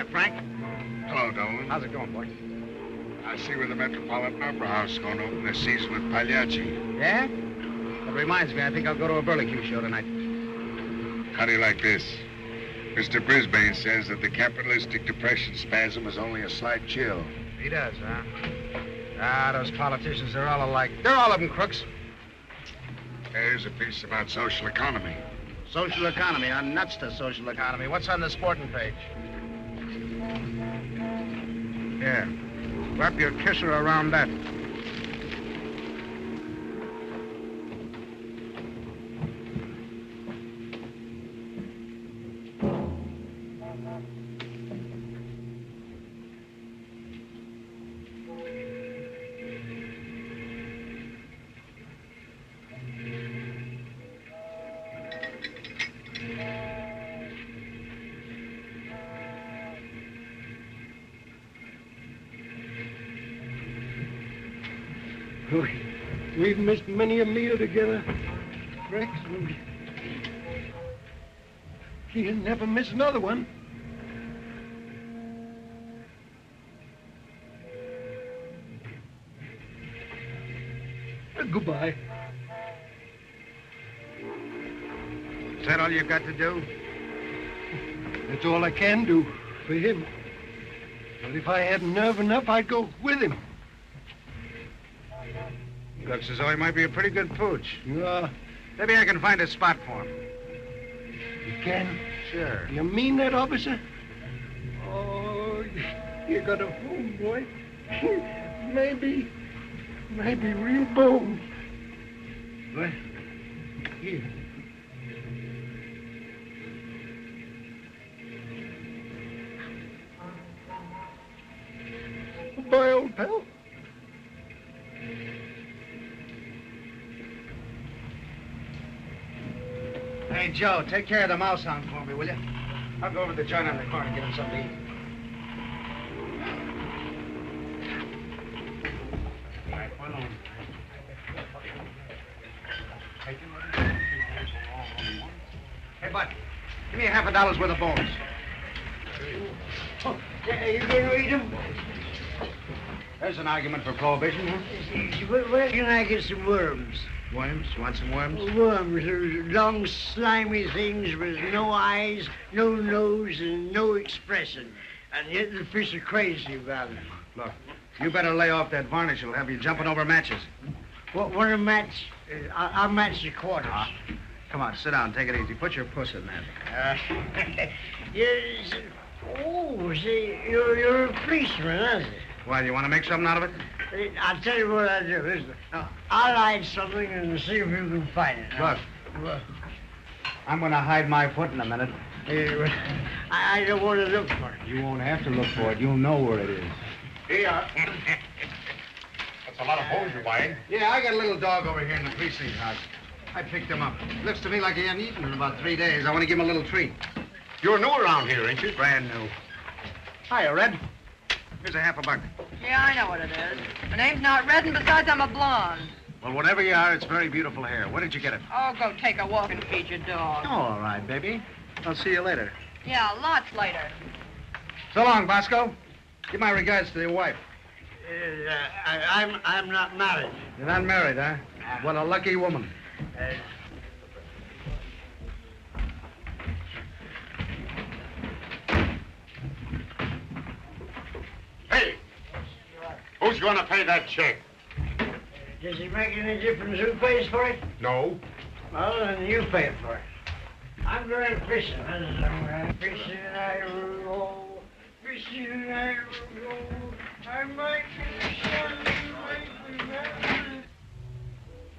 Hi, Frank. Hello, Dolan. How's it going, boy? I see where the Metropolitan Opera House is going to open this season with Pagliacci. Yeah? That reminds me, I think I'll go to a Burlingame show tonight. How do you like this? Mr. Brisbane says that the capitalistic depression spasm is only a slight chill. He does, huh? Ah, those politicians, they're all alike. They're all of them crooks. Here's a piece about social economy. Social economy. I'm nuts to social economy. What's on the sporting page? Here. Wrap your kisser around that. We've missed many a meal together, Rex. He'll never miss another one. Goodbye. Is that all you've got to do? That's all I can do for him. But if I had nerve enough, I'd go with him. Looks as though he might be a pretty good pooch. Yeah. Maybe I can find a spot for him. You can? Sure. You mean that, officer? Oh, you got a homeboy. maybe real bone. But here. Goodbye, old pal. Hey, Joe, take care of the mouse hound for me, will you? I'll go over to the joint on the corner and get him something to eat. All right, one on. Hey, Bud, give me $50 worth of bones. Oh, you gonna eat them? There's an argument for prohibition, huh? Where can I get some worms? Worms? You want some worms? Worms, long, slimy things with no eyes, no nose, and no expression. And yet the fish are crazy about them. Look, you better lay off that varnish. It'll have you jumping over matches. Want to match? I'll match the quarters. Come on, sit down. Take it easy. Put your puss in that. Yes. Oh, see, you're a policeman, aren't you? Why, you want to make something out of it? I'll tell you what I'll do. Listen, I'll hide something and see if you can find it. Look, I'm going to hide my foot in a minute. I don't want to look for it. You won't have to look for it. You'll know where it is. Here. That's a lot of bones you're buying. Yeah, I got a little dog over here in the precinct house. I picked him up. Looks to me like he hadn't eaten in about 3 days. I want to give him a little treat. You're new around here, ain't you? Brand new. Hiya, Red. Here's $50. Yeah, I know what it is. My name's not Red, and besides, I'm a blonde. Well, whatever you are, it's very beautiful hair. Where did you get it? Oh, go take a walk and feed your dog. Oh, all right, baby. I'll see you later. Yeah, lots later. So long, Bosco. Give my regards to your wife. I'm not married. You're not married, huh? What a lucky woman. Hey! Who's going to pay that check? Does it make any difference who pays for it? No. Well, then you pay for it. I'm going fishing. Fishing, I roll. Fishing, I roll. I might be sun, might be mountain.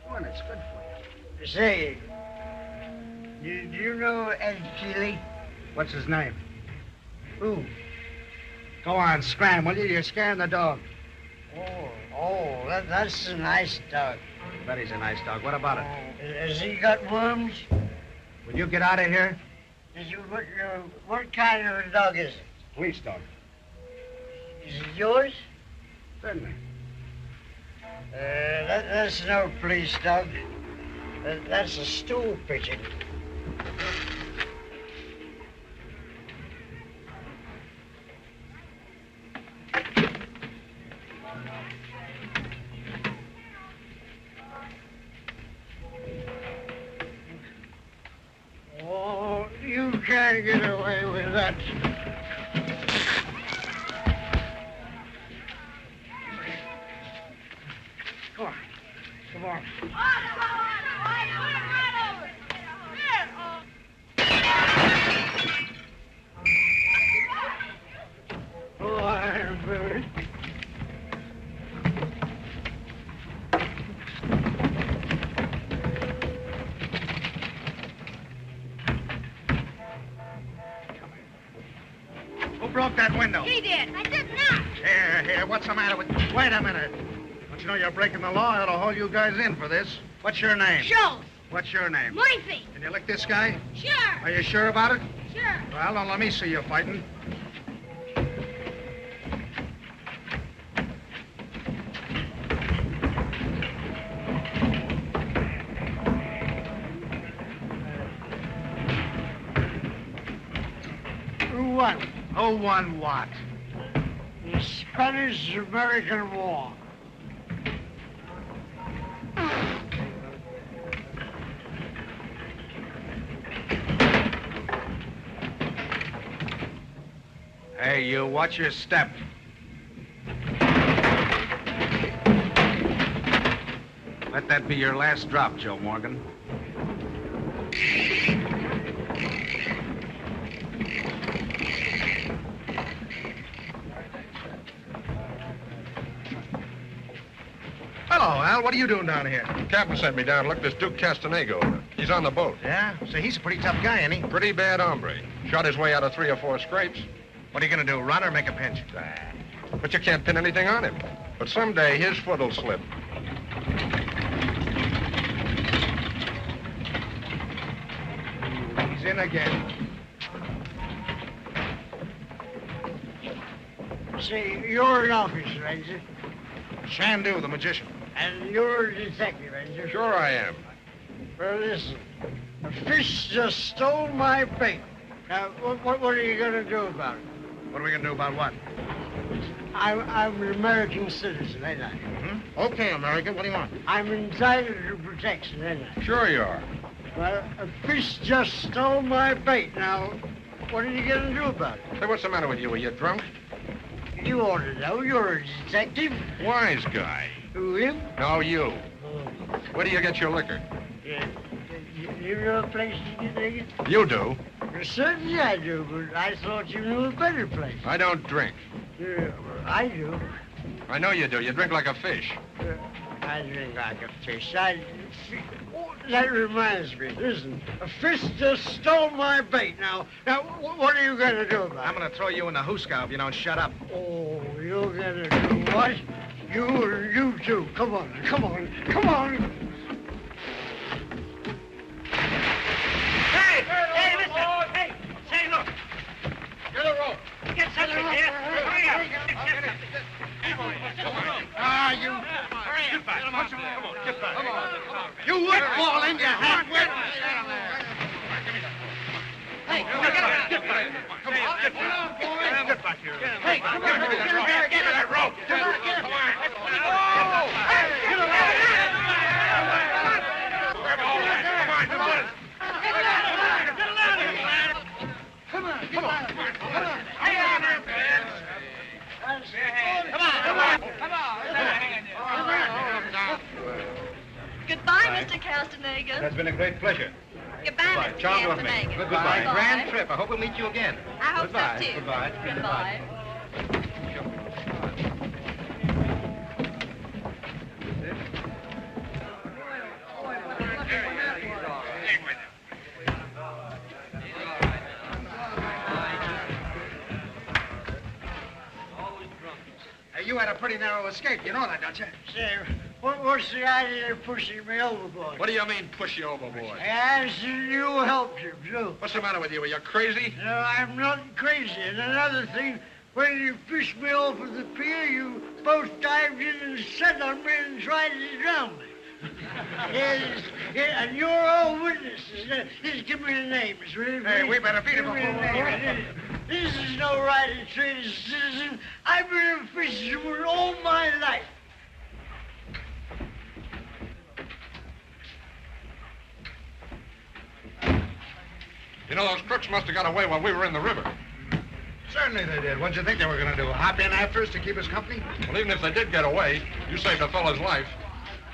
Come on, it's good for you. Say, do you know Ed Keeley? What's his name? Who? Go on, scram, will you? You're scaring the dog. That's a nice dog. I bet he's a nice dog. What about it? Has he got worms? Will you get out of here? What kind of a dog is it? Police dog. Is it yours? Certainly. That's no police dog. That's a stool pigeon. can't get away with that. Come on. Come on. Oh, I'm very... Who broke that window? He did. I did not. Here, what's the matter with... Wait a minute. Don't you know you're breaking the law? That'll hold you guys in for this. What's your name? Schultz. What's your name? Murphy. Can you lick this guy? Sure. Are you sure about it? Sure. Well, don't let me see you fighting. Who won? Who won what? The Spanish-American War. Hey, you, watch your step. Let that be your last drop, Joe Morgan. Hello, Al. What are you doing down here? Captain sent me down to look this Duke Castenega over. He's on the boat. Yeah? So he's a pretty tough guy, ain't he? Pretty bad hombre. Shot his way out of 3 or 4 scrapes. What are you gonna do, run or make a pinch? But you can't pin anything on him. But someday his foot'll slip. He's in again. See, you're an officer, ain't you? Shandu, the magician. And you're a detective, ain't you? Sure I am. Well, listen. A fish just stole my bait. Now, what are you going to do about it? What are we gonna do about what? I'm an American citizen, ain't I? Mm-hmm. Okay, American. What do you want? I'm entitled to protection, ain't I? Sure you are. Well, a fish just stole my bait. Now, what are you going to do about it? Say, what's the matter with you? Are you drunk? You ought to know. You're a detective. Wise guy. Who, him? No, you. Where do you get your liquor? Yeah. You know a place you can take it? You do. Well, certainly I do, but I thought you knew a better place. I don't drink. Yeah, well, I do. I know you do. You drink like a fish. I drink like a fish. Oh, that reminds me. Listen, a fish just stole my bait. Now, what are you going to do about it? I'm gonna throw you in the hoosegow if you don't shut up. Oh, you're going to do what? You too. Come on, come on, come on. Hey, listen! Hey, say, look! Get a rope. Get something here! Hurry up! Get something! Ah, you... Hurry up! Come on, get back. Come on. You would fall in, you half-wit. Hey, get back! Come on, get back! Get back here! Hey, come on! Get that rope! Come on! Get Goodbye, Mr. Castenega. That's been a great pleasure. Goodbye, Mr. Charmed with me. Castenega. Goodbye. Grand trip. I hope we'll meet you again. I hope Goodbye. so, too. Goodbye. Goodbye. Hey, you had a pretty narrow escape. You know that, don't you? Say, what's the idea of pushing me overboard? What do you mean, push you overboard? Yes, you helped him, too. What's the matter with you? Are you crazy? No, I'm not crazy. And another thing, when you fished me off of the pier, you both dived in and set on me and tried to drown me. Yes, and you're all witnesses. Just give me the names, will you? Hey, we better beat him Give me the before we names. This is no right to treat a citizen. I've been a fisherman all my life. You know, those crooks must have got away while we were in the river. Certainly they did. What'd you think they were going to do? Hop in after us to keep us company? Well, even if they did get away, you saved a fellow's life.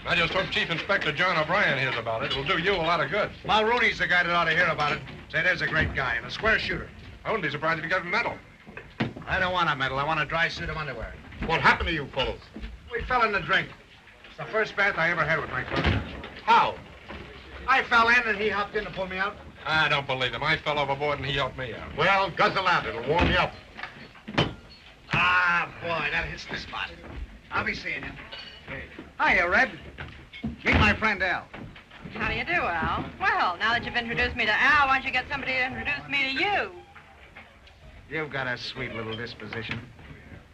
I just hope Chief Inspector John O'Brien hears about it. It'll do you a lot of good. Mulrooney's the guy that ought to hear about it. Say, there's a great guy and a square shooter. I wouldn't be surprised if he got a medal. I don't want a medal. I want a dry suit of underwear. What happened to you fellows? We fell in the drink. It's the first bath I ever had with my clothes. How? I fell in and he hopped in to pull me out. I don't believe him. I fell overboard and he helped me out. Well, guzzle out. It'll warm you up. Ah, boy, that hits the spot. I'll be seeing you. Hiya, Red. Meet my friend Al. How do you do, Al? Well, now that you've introduced me to Al, why don't you get somebody to introduce me to you? You've got a sweet little disposition.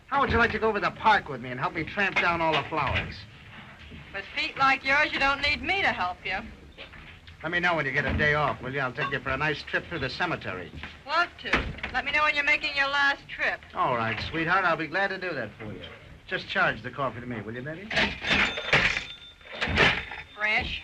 How would you like to go over the park with me and help me tramp down all the flowers? With feet like yours, you don't need me to help you. Let me know when you get a day off, will you? I'll take you for a nice trip through the cemetery. Love to. Let me know when you're making your last trip. All right, sweetheart. I'll be glad to do that for you. Just charge the coffee to me, will you, Betty? Fresh.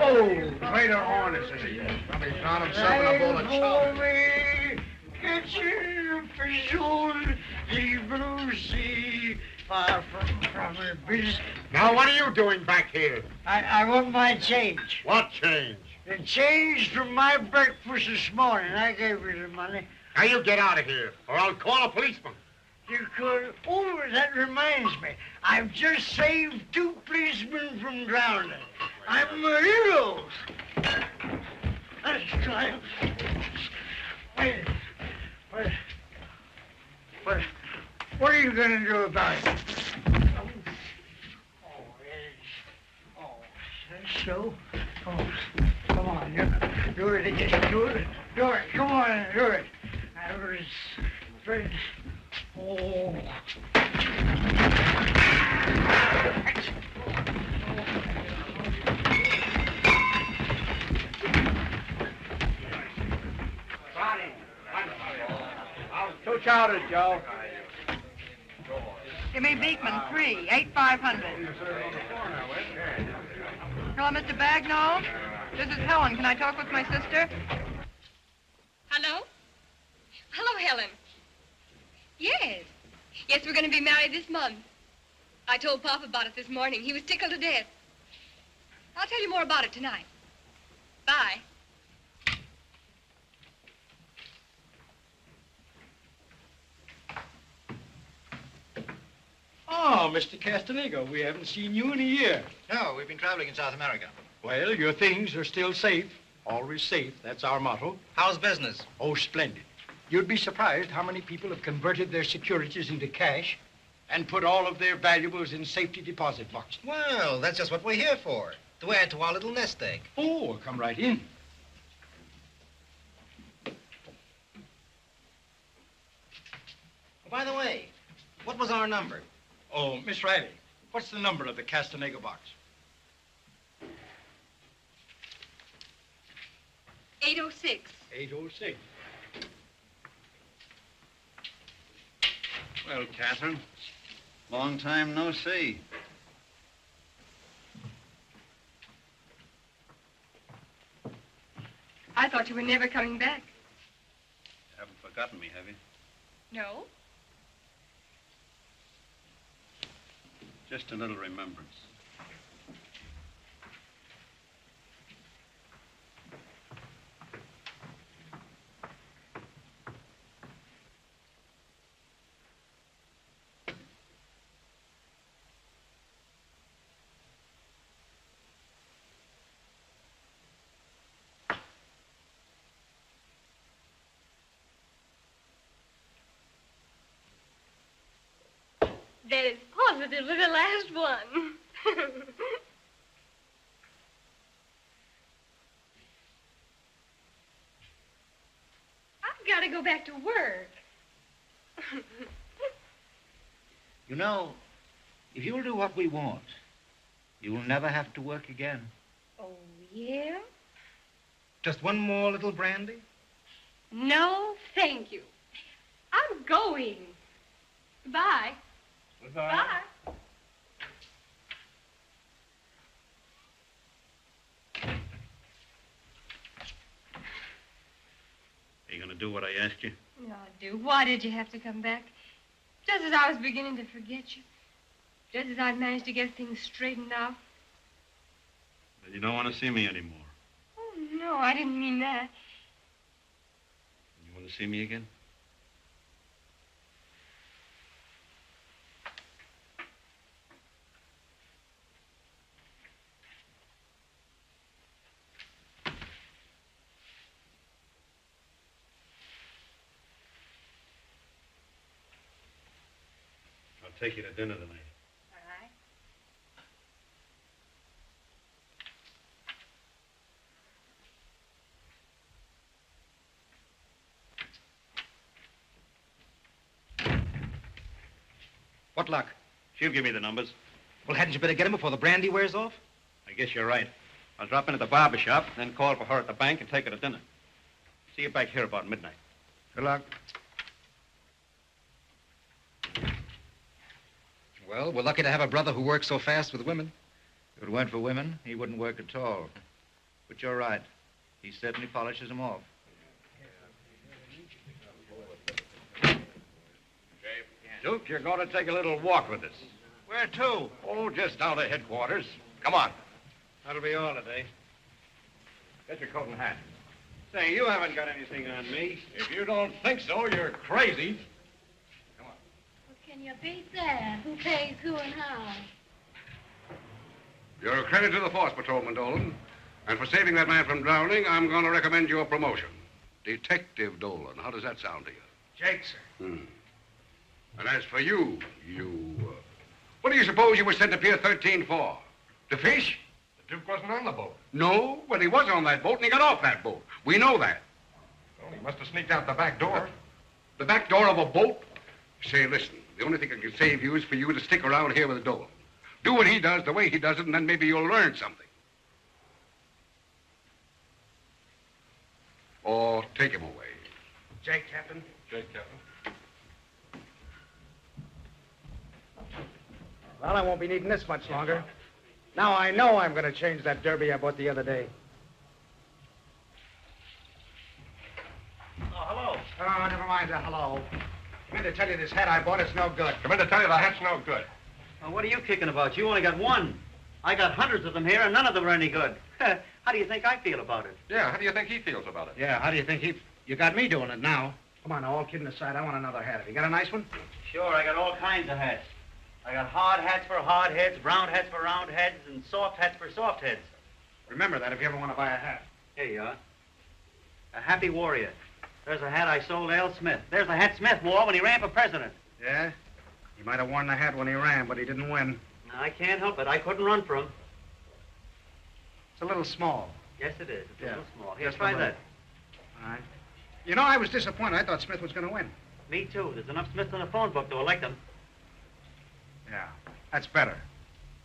Oh, traitor Hornets is here. Probably found himself in a bowl of chowder. It's in the zone, the blue sea, far from her business. Now, what are you doing back here? I want my change. What change? The change from my breakfast this morning. I gave you the money. Now, you get out of here, or I'll call a policeman. You could. Oh, that reminds me. I've just saved 2 policemen from drowning. I'm a hero. That's right. What are you going to do about it? That's so. Oh, come on. Do it again. Do it. Come on, do it. I was afraid. Oh. Two chowders, Joe. Give me Beekman, 3, 8,500. Hello, Mr. Bagnall. This is Helen. Can I talk with my sister? Hello? Hello, Helen. Yes. Yes, we're going to be married this month. I told Papa about it this morning. He was tickled to death. I'll tell you more about it tonight. Bye. Oh, Mr. Castenega, we haven't seen you in a year. No, we've been traveling in South America. Well, your things are still safe. Always safe. That's our motto. How's business? Oh, splendid. You'd be surprised how many people have converted their securities into cash and put all of their valuables in safety deposit boxes. Well, that's just what we're here for, to add to our little nest egg. Oh, come right in. Oh, by the way, what was our number? Oh, Miss Riley, what's the number of the Castenega box? 806. 806. Well, Catherine, long time no see. I thought you were never coming back. You haven't forgotten me, have you? No? Just a little remembrance. That is positively the last one. I've got to go back to work. You know, if you'll do what we want, you'll never have to work again. Oh, yeah? Just one more little brandy? No, thank you. I'm going. Goodbye. Goodbye. Bye. do what I asked you? No, Duke. Why did you have to come back? Just as I was beginning to forget you. Just as I'd managed to get things straightened out. Then you don't want to see me anymore. Oh, no, I didn't mean that. You want to see me again? I'll take you to dinner tonight. All right. What luck? She'll give me the numbers. Well, hadn't you better get him before the brandy wears off? I guess you're right. I'll drop in at the barber shop, then call for her at the bank and take her to dinner. See you back here about midnight. Good luck. Well, we're lucky to have a brother who works so fast with women. If it weren't for women, he wouldn't work at all. But you're right. He certainly polishes them off. Duke, you're going to take a little walk with us. Where to? Oh, just down to headquarters. Come on. That'll be all today. Get your coat and hat. Say, you haven't got anything on me. If you don't think so, you're crazy. Come on. Well, can you beat that? Who pays who and how? You're a credit to the force, Patrolman Dolan. And for saving that man from drowning, I'm going to recommend you a promotion. Detective Dolan. How does that sound to you? Jake, sir. And as for you, what do you suppose you were sent to Pier 13 for? To fish? The Duke wasn't on the boat. No, but he was on that boat and he got off that boat. We know that. Well, he must have sneaked out the back door. The back door of a boat? Say, listen, the only thing that can save you is for you to stick around here with Dolan. Do what he does the way he does it, and then maybe you'll learn something. Or take him away. Jake, Captain. Jake, Captain. Well, I won't be needing this much longer. Now I know I'm going to change that derby I bought the other day. Oh, hello. Oh, never mind the hello. Come in to tell you this hat I bought is no good. Come in to tell you the hat's no good. Well, what are you kicking about? You only got one. I got hundreds of them here, and none of them are any good. How do you think I feel about it? Yeah, how do you think he feels about it? Yeah, how do you think you got me doing it now? Come on, all kidding aside, I want another hat. Have you got a nice one? Sure, I got all kinds of hats. I got hard hats for hard heads, round hats for round heads, and soft hats for soft heads. Remember that if you ever want to buy a hat. Here you are. A happy warrior. There's a hat I sold Al Smith. There's a hat Smith wore when he ran for president. Yeah? He might have worn the hat when he ran, but he didn't win. I can't help it. I couldn't run for him. It's a little small. Yes, it is. It's a little small. Here, Just try a little. that. All right. You know, I was disappointed. I thought Smith was going to win. Me, too. There's enough Smiths in the phone book to elect him. Yeah, that's better.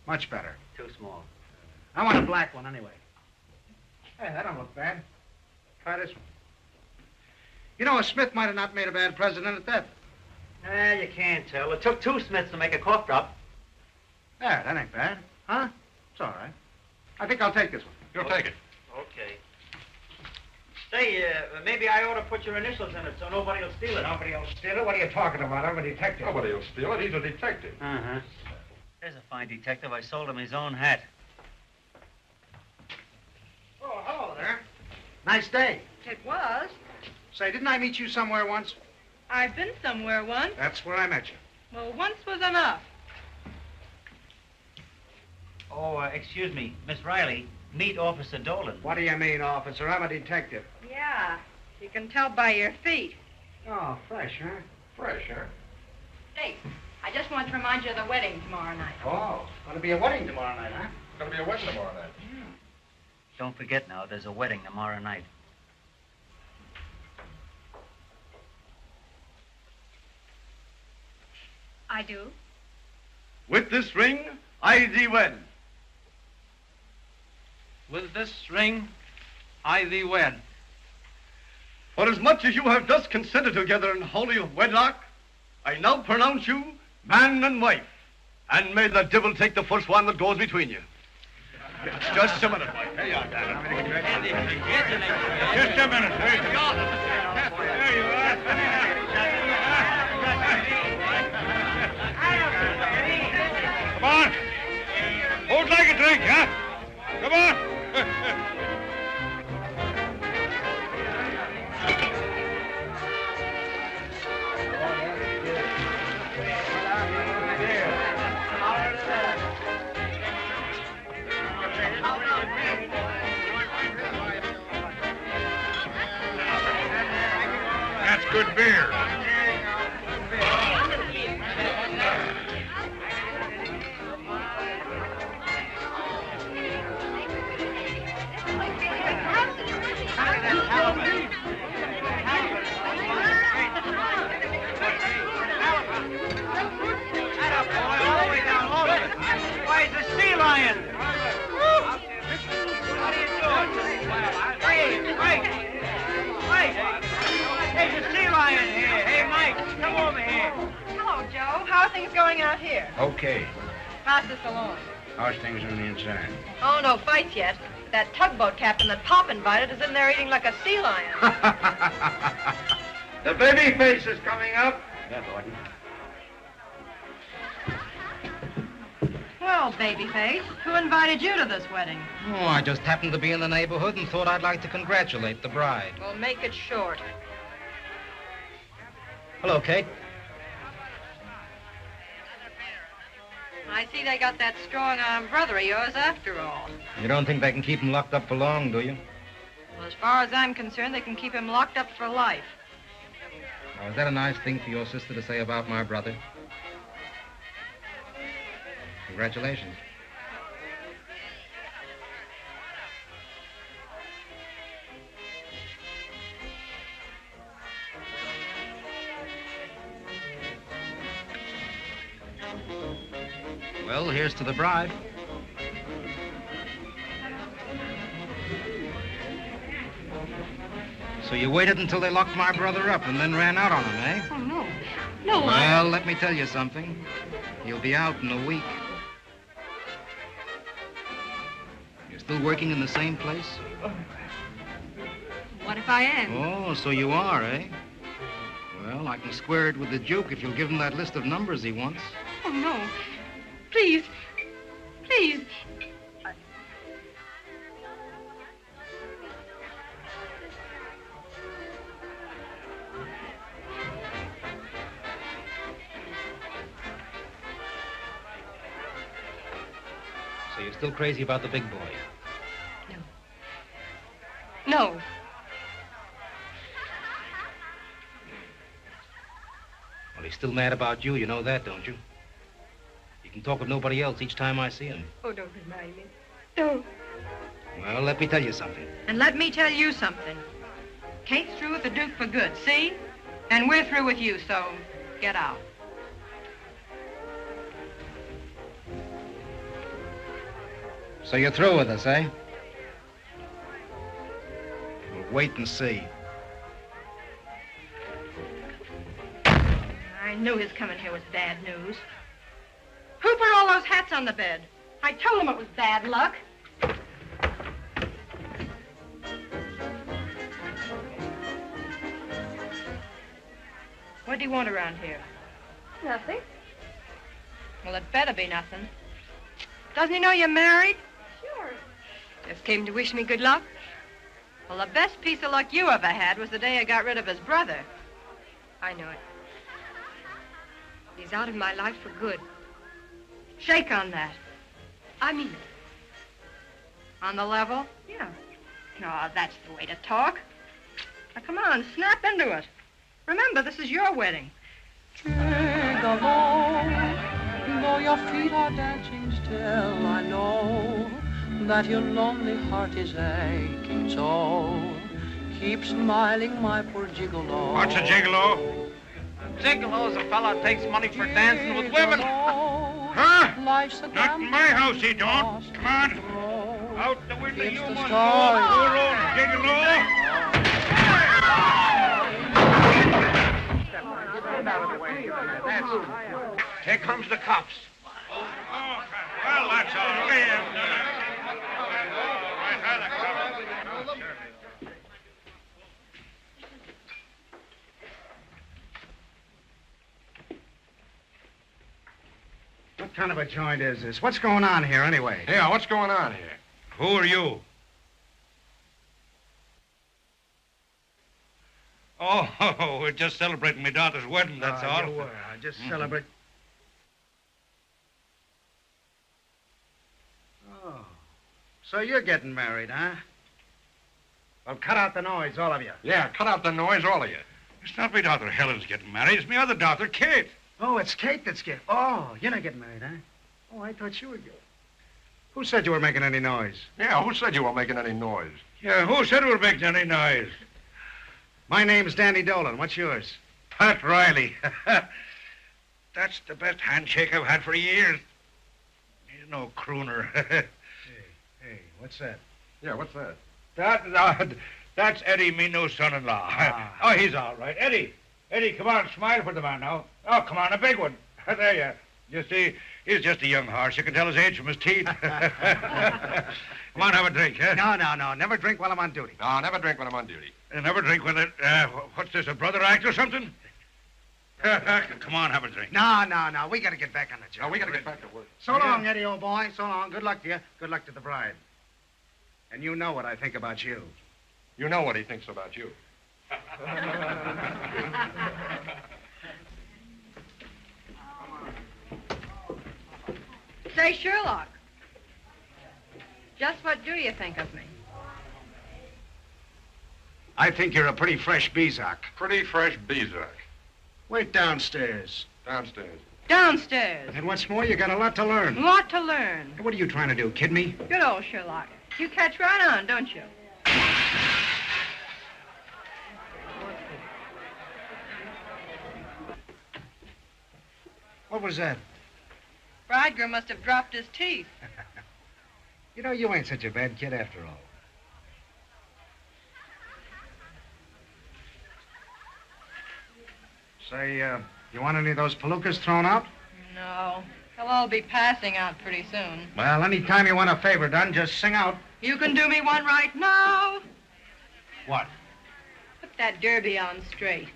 Much better. Too small. I want a black one anyway. Hey, that don't look bad. Try this one. You know, Smith might have not made a bad president at that. You can't tell. It took two Smiths to make a cough drop. Yeah, that ain't bad. Huh? It's all right. I think I'll take this one. You'll take it. Okay. Say, maybe I ought to put your initials in it so nobody will steal it. Nobody will steal it? What are you talking about? I'm a detective. Nobody will steal it. He's a detective. Uh-huh. There's a fine detective. I sold him his own hat. Oh, hello there. Nice day. It was. Say, didn't I meet you somewhere once? I've been somewhere once. That's where I met you. Well, once was enough. Oh, excuse me, Miss Riley. Meet Officer Dolan. What do you mean, officer? I'm a detective. Yeah, you can tell by your feet. Oh, fresh, huh? Fresh, huh? Hey, I just want to remind you of the wedding tomorrow night. Oh, going to be a wedding tomorrow night, huh? It's going to be a wedding tomorrow night. Don't forget now, there's a wedding tomorrow night. I do. With this ring, I thee wed. With this ring, I thee wed. For as much as you have thus consented together in holy wedlock, I now pronounce you man and wife. And may the devil take the first one that goes between you. Just a minute, Mike. Here you are, Dan. Just a minute, sir. There you are. Come on. Who'd like a drink, huh? Come on. That's good beer. Why, it's a sea lion. What are you doing? Hey, Mike. Mike. There's a sea lion here. Hey, Mike, come over here. Hello, Joe. How are things going out here? Okay. Pass this along. How's things on the inside? Oh, no fights yet. That tugboat captain that Pop invited is in there eating like a sea lion. The baby face is coming up. Yeah, Gordon. Well, babyface, who invited you to this wedding? Oh, I just happened to be in the neighborhood and thought I'd like to congratulate the bride. Well, make it short. Hello, Kate. I see they got that strong-armed brother of yours after all. You don't think they can keep him locked up for long, do you? Well, as far as I'm concerned, they can keep him locked up for life. Now, is that a nice thing for your sister to say about my brother? Congratulations. Well, here's to the bride. So you waited until they locked my brother up and then ran out on him, eh? Oh, no. No, Well, let me tell you something. He'll be out in a week. You're still working in the same place? What if I am? Oh, so you are, eh? Well, I can square it with the Duke if you'll give him that list of numbers he wants. Oh, no. Please. Please. So you're still crazy about the big boy? No. Well, he's still mad about you. You know that, don't you? He can talk with nobody else each time I see him. Oh, don't remind me. Don't. Well, let me tell you something. And let me tell you something. Kate's through with the Duke for good, see? And we're through with you, so get out. So you're through with us, eh? We'll wait and see. I knew his coming here was bad news. Who put all those hats on the bed? I told him it was bad luck. What do you want around here? Nothing. Well, it better be nothing. Doesn't he know you're married? Sure. Just came to wish me good luck. Well, the best piece of luck you ever had was the day I got rid of his brother. I know it. He's out of my life for good. Shake on that. I mean it. On the level? Yeah. No, that's the way to talk. Now, come on, snap into it. Remember, this is your wedding. Though your feet are dancing still, I know that your lonely heart is aching so. Keep smiling, my poor gigolo. What's a gigolo? Gigolo's a fella who takes money for dancing with women. Huh? Not in my house, he don't. Come on. Out the window, you must go. Poor old gigolo. Here comes the cops. Oh, well, that's all. kind of a joint is this? What's going on here, anyway? Yeah, what's going on here? Who are you? Oh, we're just celebrating my daughter's wedding, that's all. You were. I just celebrate... Oh. So you're getting married, huh? Well, cut out the noise, all of you. Yeah, cut out the noise, all of you. It's not my daughter Helen's getting married. It's my other daughter, Kate. Oh, it's Kate that's getting... Oh, you're not getting married, huh? Oh, I thought you were getting... Who said you were making any noise? Yeah, who said you were making any noise? Yeah, who said we were making any noise? My name's Danny Dolan. What's yours? Pat Riley. That's the best handshake I've had for years. He's no crooner. Hey, what's that? Yeah, what's that? That's Eddie, me new son-in-law. Ah. Oh, he's all right. Eddie, come on, smile for the man now. Oh, come on, a big one. There you are. You see, he's just a young horse. You can tell his age from his teeth. Come on, have a drink, huh? No. Never drink while I'm on duty. No, never drink when I'm on duty. Never drink when it... what's this, a brother act or something? Come on, have a drink. No. We got to get back on the job. No, we got to get back to work. So long, Eddie, old boy. So long. Good luck to you. Good luck to the bride. And you know what I think about you. You know what he thinks about you. Say, Sherlock, just what do you think of me? I think you're a pretty fresh Bezak. Pretty fresh Bezak. Wait downstairs. Downstairs. Downstairs. And what's more, you got a lot to learn. Lot to learn. What are you trying to do, kid me? Good old Sherlock. You catch right on, don't you? What was that? Bridegroom must have dropped his teeth. You know, you ain't such a bad kid after all. Say, you want any of those palookas thrown out? No. They'll all be passing out pretty soon. Well, any time you want a favor done, just sing out. You can do me one right now. What? Put that derby on straight.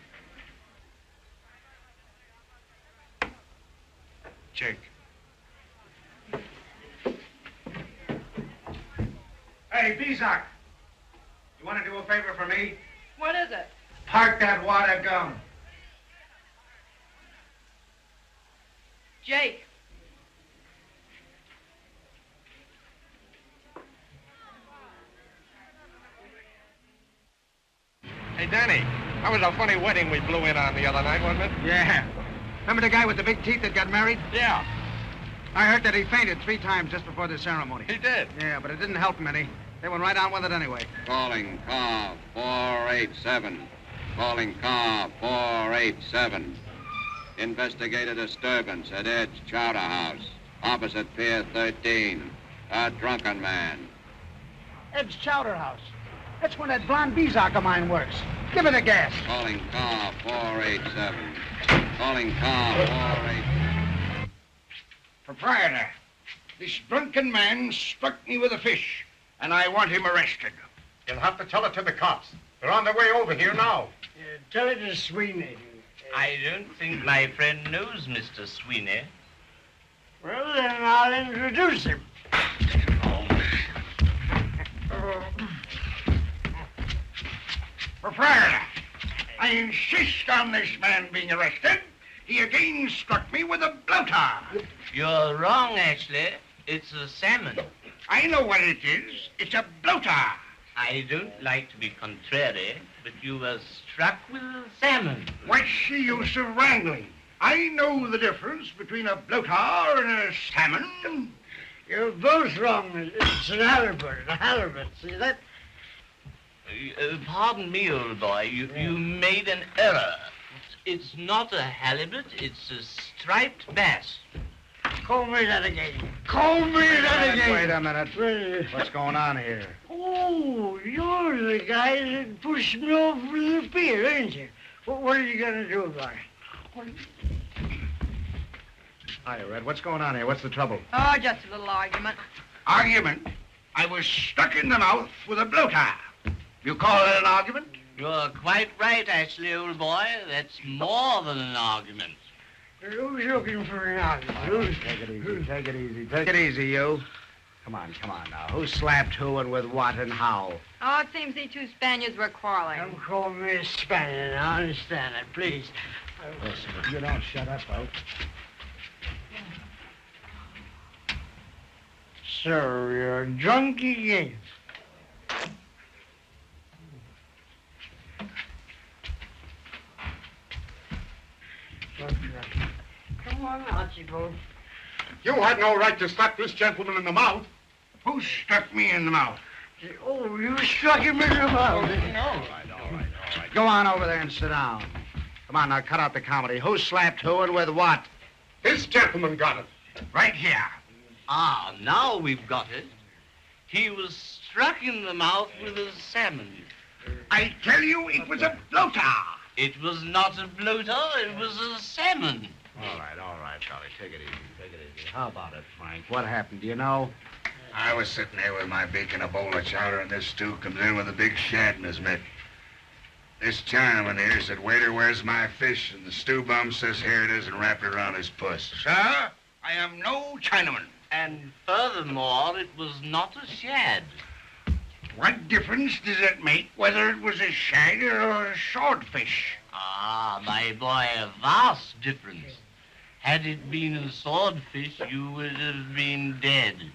Jake. Hey, Bezak. You want to do a favor for me? What is it? Park that wad of gum. Jake. Hey, Danny, that was a funny wedding we blew in on the other night, wasn't it? Yeah. Remember the guy with the big teeth that got married? Yeah. I heard that he fainted 3 times just before the ceremony. He did? Yeah, but it didn't help him any. They went right on with it anyway. Calling car 487. Calling car 487. Investigate a disturbance at Ed's Chowder House, opposite Pier 13. A drunken man. Ed's Chowder House. That's where that blonde Bezak of mine works. Give it a gas. Calling car 487. Calling car 487. Proprietor, this drunken man struck me with a fish, and I want him arrested. You'll have to tell it to the cops. They're on their way over here now. Tell it to Sweeney. I don't think my friend knows Mr. Sweeney. Well, then I'll introduce him. Proprietor, I insist on this man being arrested. He again struck me with a blowtar. You're wrong, Ashley. It's a salmon. I know what it is. It's a blowtar. I don't like to be contrary, but you were struck with a salmon. What's the use of wrangling? I know the difference between a blowtar and a salmon. You're both wrong. It's an halibut. See that? Pardon me, old boy. You made an error. It's not a halibut. It's a striped bass. Call me that again. Call me that again. Wait a minute. What's going on here? Oh, you're the guy that pushed me over the pier, ain't you? What are you going to do about it? Hi, Red. What's going on here? What's the trouble? Oh, just a little argument. Argument? I was stuck in the mouth with a blowtar. You call it an argument? You're quite right, Ashley, old boy. That's more than an argument. Who's looking for an outlaw? Take it easy, take it easy, take it easy, you. Come on now. Who slapped who and with what and how? Oh, it seems the two Spaniards were quarreling. Don't call me a Spaniard. I understand it, please. Listen, if you don't shut up, I'll... So you're drunk again. Come on, Archibald. You had no right to slap this gentleman in the mouth. Who struck me in the mouth? Oh, you struck him in the mouth. All right. Go on over there and sit down. Come on, now, cut out the comedy. Who slapped who and with what? This gentleman got it. Right here. Ah, now we've got it. He was struck in the mouth with a salmon. I tell you, it was a bloater. It was not a bloater, it was a salmon. All right, Charlie. Take it easy. How about it, Frank? What happened, do you know? I was sitting there with my beak in a bowl of chowder, and this stew comes in with a big shad in his mitt. This Chinaman here said, "Waiter, where's my fish?" And the stew bum says, "Here it is," and wrapped it around his puss. Sir, I am no Chinaman. And furthermore, it was not a shad. What difference does it make whether it was a shad or a swordfish? Ah, my boy, a vast difference. Had it been a swordfish, you would have been dead.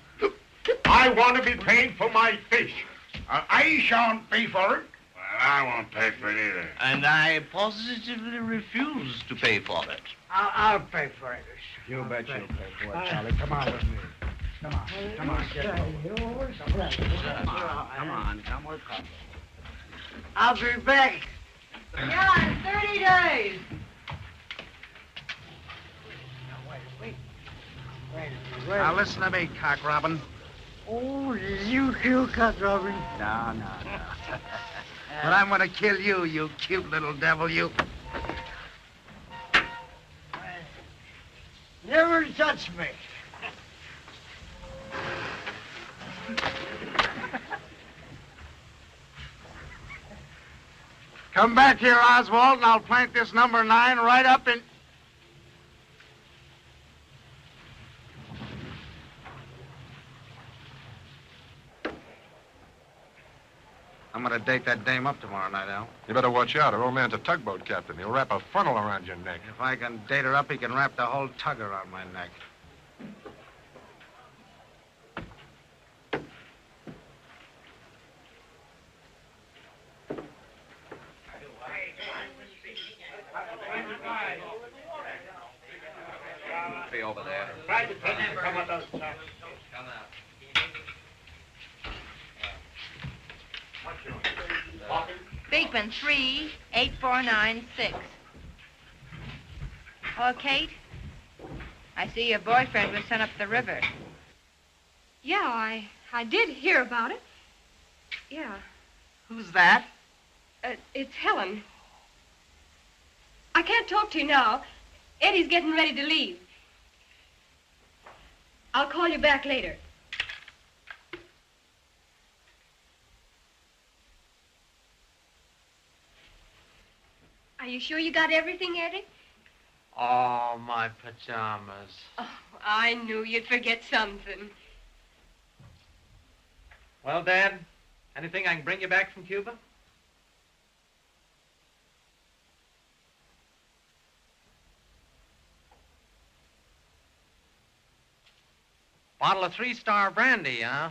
I want to be paid for my fish. I shan't pay for it. Well, I won't pay for it either. And I positively refuse to pay for it. I'll pay for it. You bet you'll pay for it, Charlie. Come on with me. Come on, get over. Come on, come with Papa. I'll be back. Yeah, in 30 days. Wait. Now listen to me, cock robin. Oh, you kill Cut Robin. No. But I'm gonna kill you, you cute little devil, you. Never touch me. Come back here, Oswald, and I'll plant this number 9 right up in... I'm gonna date that dame up tomorrow night, Al. You better watch out. Her old man's a tugboat captain. He'll wrap a funnel around your neck. If I can date her up, he can wrap the whole tug around my neck. Be over there. Come on, those. Come out. Beekman, 38496. Oh, Kate? I see your boyfriend was sent up the river. Yeah, I did hear about it. Yeah. Who's that? It's Helen. I can't talk to you now. Eddie's getting ready to leave. I'll call you back later. Are you sure you got everything, Eddie? Oh, my pajamas. Oh, I knew you'd forget something. Well, Dad, anything I can bring you back from Cuba? Bottle of 3-star brandy, huh?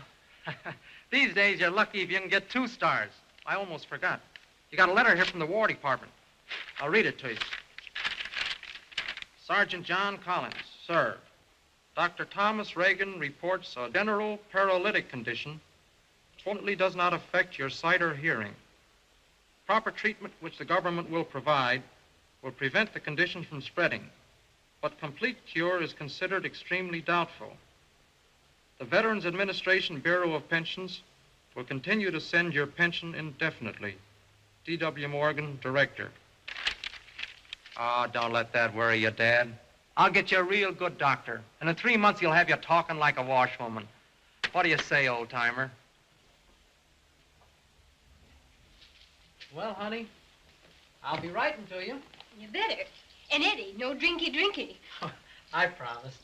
These days, you're lucky if you can get 2 stars. I almost forgot. You got a letter here from the War Department. I'll read it to you. Sergeant John Collins, sir. Dr. Thomas Reagan reports a general paralytic condition totally does not affect your sight or hearing. Proper treatment which the government will provide will prevent the condition from spreading, but complete cure is considered extremely doubtful. The Veterans Administration Bureau of Pensions will continue to send your pension indefinitely. D.W. Morgan, Director. Oh, don't let that worry you, Dad. I'll get you a real good doctor, and in 3 months he'll have you talking like a washwoman. What do you say, old-timer? Well, honey, I'll be writing to you. You better. And Eddie, no drinky. I promise.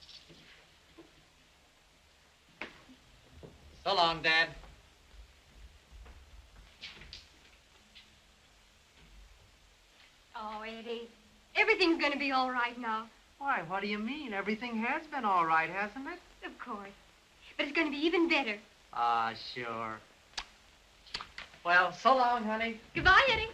So long, Dad. Oh, Eddie, everything's going to be all right now. Why, what do you mean? Everything has been all right, hasn't it? Of course. But it's going to be even better. Ah, sure. Well, so long, honey. Goodbye, Eddie.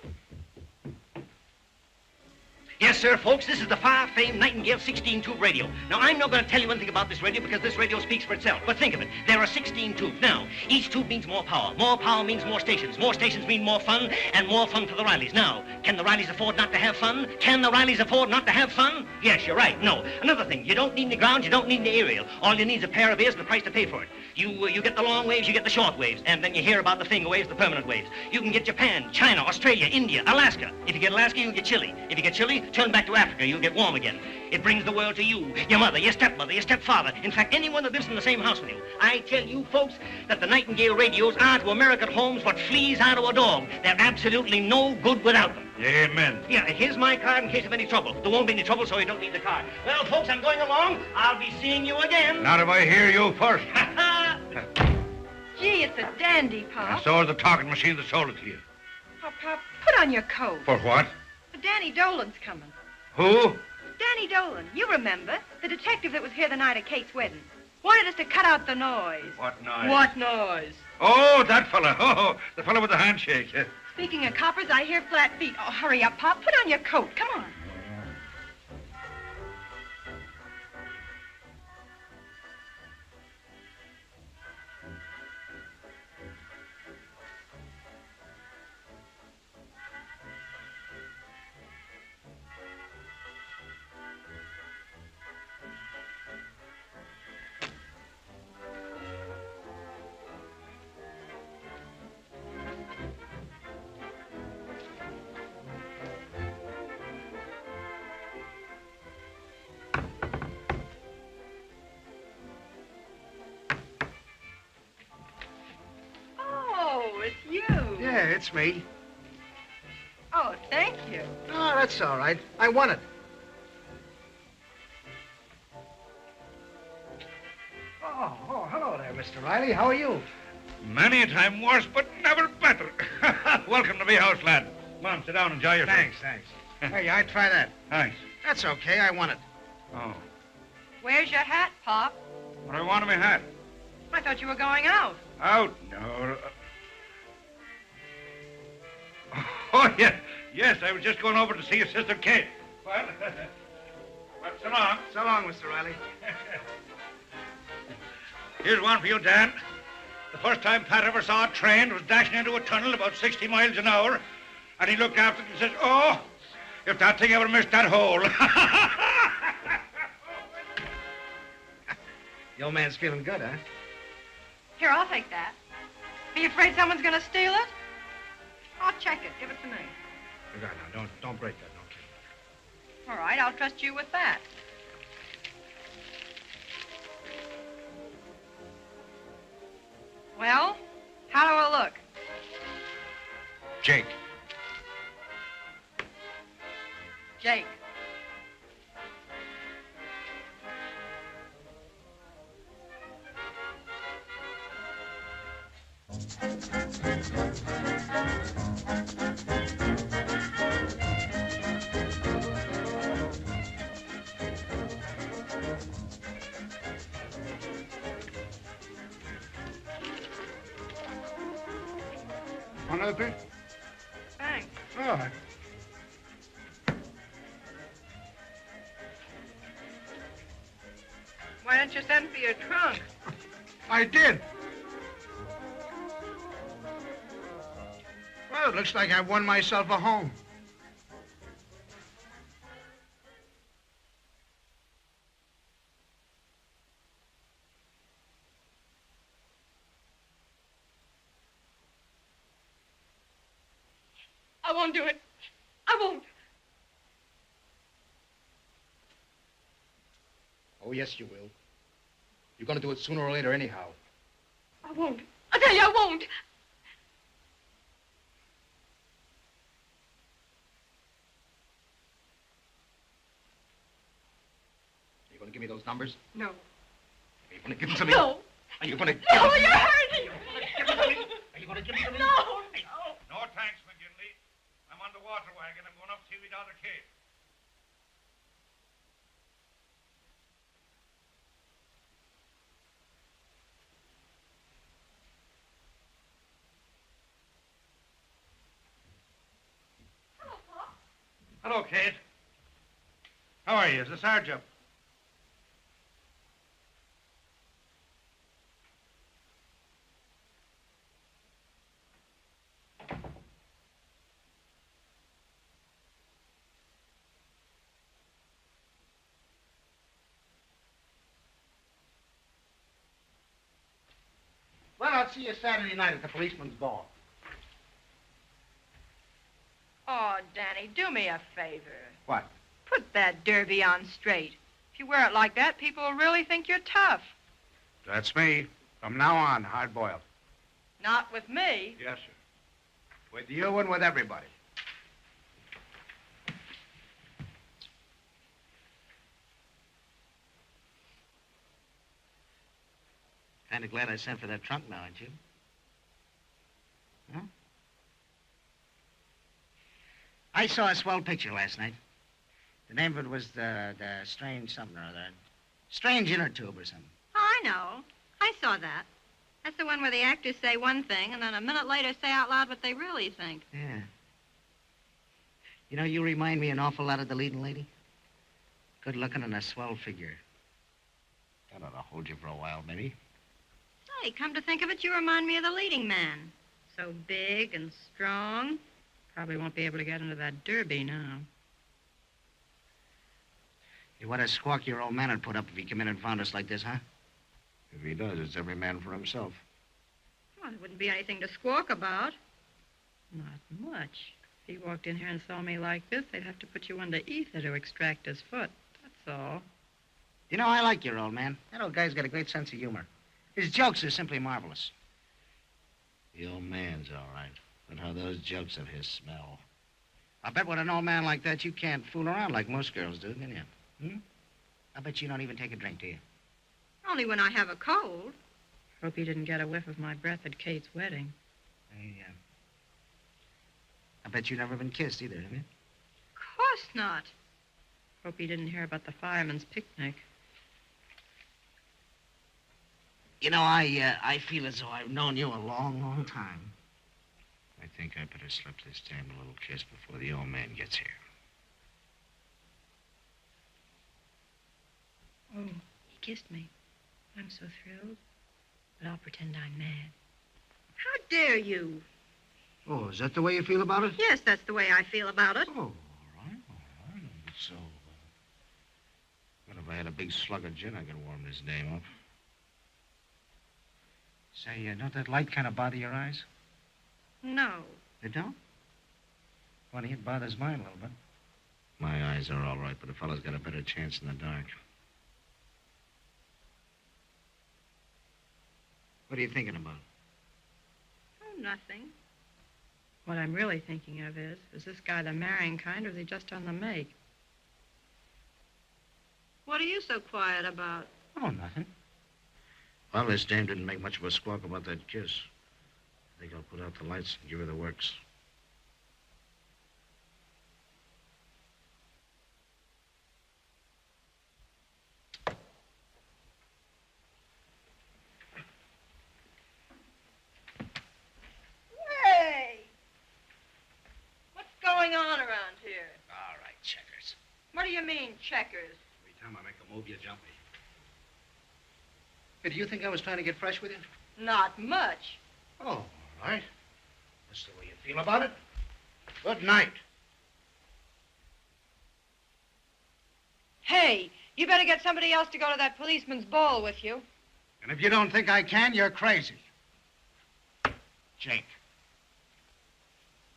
Yes, sir, folks, this is the far-famed Nightingale 16-tube radio. Now, I'm not going to tell you anything about this radio because this radio speaks for itself. But think of it. There are 16 tubes. Now, each tube means more power. More power means more stations. More stations mean more fun, and more fun for the Rileys. Now, can the Rileys afford not to have fun? Can the Rileys afford not to have fun? Yes, you're right. No. Another thing, you don't need the ground, you don't need the aerial. All you need is a pair of ears and the price to pay for it. You get the long waves, you get the short waves, and then you hear about the finger waves, the permanent waves. You can get Japan, China, Australia, India, Alaska. If you get Alaska, you get Chile. If you get Chile, turn back to Africa. You'll get warm again. It brings the world to you, your mother, your stepmother, your stepfather. In fact, anyone that lives in the same house with you. I tell you, folks, that the Nightingale radios are to American homes what fleas are to a dog. They're absolutely no good without them. Amen. Yeah, here's my card in case of any trouble. There won't be any trouble, so you don't need the card. Well, folks, I'm going along. I'll be seeing you again. Not if I hear you first. Gee, it's a dandy, Pop. And so is the talking machine that sold it to you. Oh, Pop, put on your coat. For what? Danny Dolan's coming. Who? Danny Dolan, you remember, the detective that was here the night of Kate's wedding. Wanted us to cut out the noise. What noise? What noise? Oh, that fella. Oh, the fella with the handshake. Speaking of coppers, I hear flat feet. Oh, hurry up, Pop. Put on your coat. Come on. Yeah, it's me. Oh, thank you. Oh, that's all right. I won it. Oh, hello there, Mr. Riley. How are you? Many a time worse, but never better. Welcome to me house, lad. Come on, sit down and enjoy yourself. Thanks. Hey, I try that. Thanks. That's okay. I won it. Oh. Where's your hat, Pop? What do I want in my hat? I thought you were going out. Out? No. Oh, yeah. Yes, I was just going over to see your sister Kate. Well, so long. So long, Mr. Riley. Here's one for you, Dan. The first time Pat ever saw a train was dashing into a tunnel about 60 miles an hour, and he looked after it and says, oh, if that thing ever missed that hole. The old man's feeling good, huh? Here, I'll take that. Are you afraid someone's going to steal it? I'll check it. Give it to me. Look out now. Don't break that. Okay. All right, I'll trust you with that. Well, how do I look? Jake. Jake. Want another piece? Thanks. All right. Why don't you send for your trunk? I did. Well, it looks like I've won myself a home. I won't do it. I won't. Oh, yes, you will. You're going to do it sooner or later anyhow. I won't. I tell you, I won't. going to give me those numbers? No. Are you going to give them to me? No. Are you going to give No, them to me? you're hurting. Are you going to give them to me? No. No thanks, McGinley. I'm on the water wagon. I'm going up to see the other kid. Hello, Kate. How are you? Is the sergeant? Well, I'll see you Saturday night at the policeman's ball. Oh, Danny, do me a favor. What? Put that derby on straight. If you wear it like that, people will really think you're tough. That's me. From now on, hard-boiled. Not with me. Yes, sir. With you and with everybody. Kind of glad I sent for that trunk now, aren't you? Huh? I saw a swell picture last night. The name of it was the Strange something or other. Strange Inner Tube or something. Oh, I know. I saw that. That's the one where the actors say one thing and then a minute later say out loud what they really think. Yeah. You know, you remind me an awful lot of the leading lady. Good looking and a swell figure. That ought to hold you for a while, maybe. Hey, come to think of it, you remind me of the leading man. So big and strong. Probably won't be able to get into that derby now. Hey, what a squawk your old man would put up if he came in and found us like this, huh? If he does, it's every man for himself. Well, there wouldn't be anything to squawk about. Not much. If he walked in here and saw me like this, they'd have to put you under ether to extract his foot. That's all. You know, I like your old man. That old guy's got a great sense of humor. His jokes are simply marvelous. The old man's all right. But how those jokes of his smell. I bet with an old man like that, you can't fool around like most girls do, can you? Hmm? I bet you don't even take a drink, do you? Only when I have a cold. Hope he didn't get a whiff of my breath at Kate's wedding. I bet you've never been kissed either, have you? Of course not. Hope he didn't hear about the fireman's picnic. You know, I feel as though I've known you a long, long time. I think I better slip this damn little kiss before the old man gets here. Oh, he kissed me. I'm so thrilled. But I'll pretend I'm mad. How dare you? Oh, is that the way you feel about it? Yes, that's the way I feel about it. Oh, all right. So, What if I had a big slug of gin, I could warm this dame up. Say, don't that light kind of bother your eyes? No. It don't? Funny, it bothers mine a little bit. My eyes are all right, but a fellow's got a better chance in the dark. What are you thinking about? Oh, nothing. What I'm really thinking of is this guy the marrying kind, or is he just on the make? What are you so quiet about? Oh, nothing. Well, this dame didn't make much of a squawk about that kiss. I think I'll put out the lights and give her the works. Hey! What's going on around here? All right, checkers. What do you mean, checkers? Every time I make a move, you jump me. Hey, do you think I was trying to get fresh with you? Not much. Oh, all right. That's the way you feel about it. Good night. Hey, you better get somebody else to go to that policeman's ball with you. And if you don't think I can, you're crazy. Jake.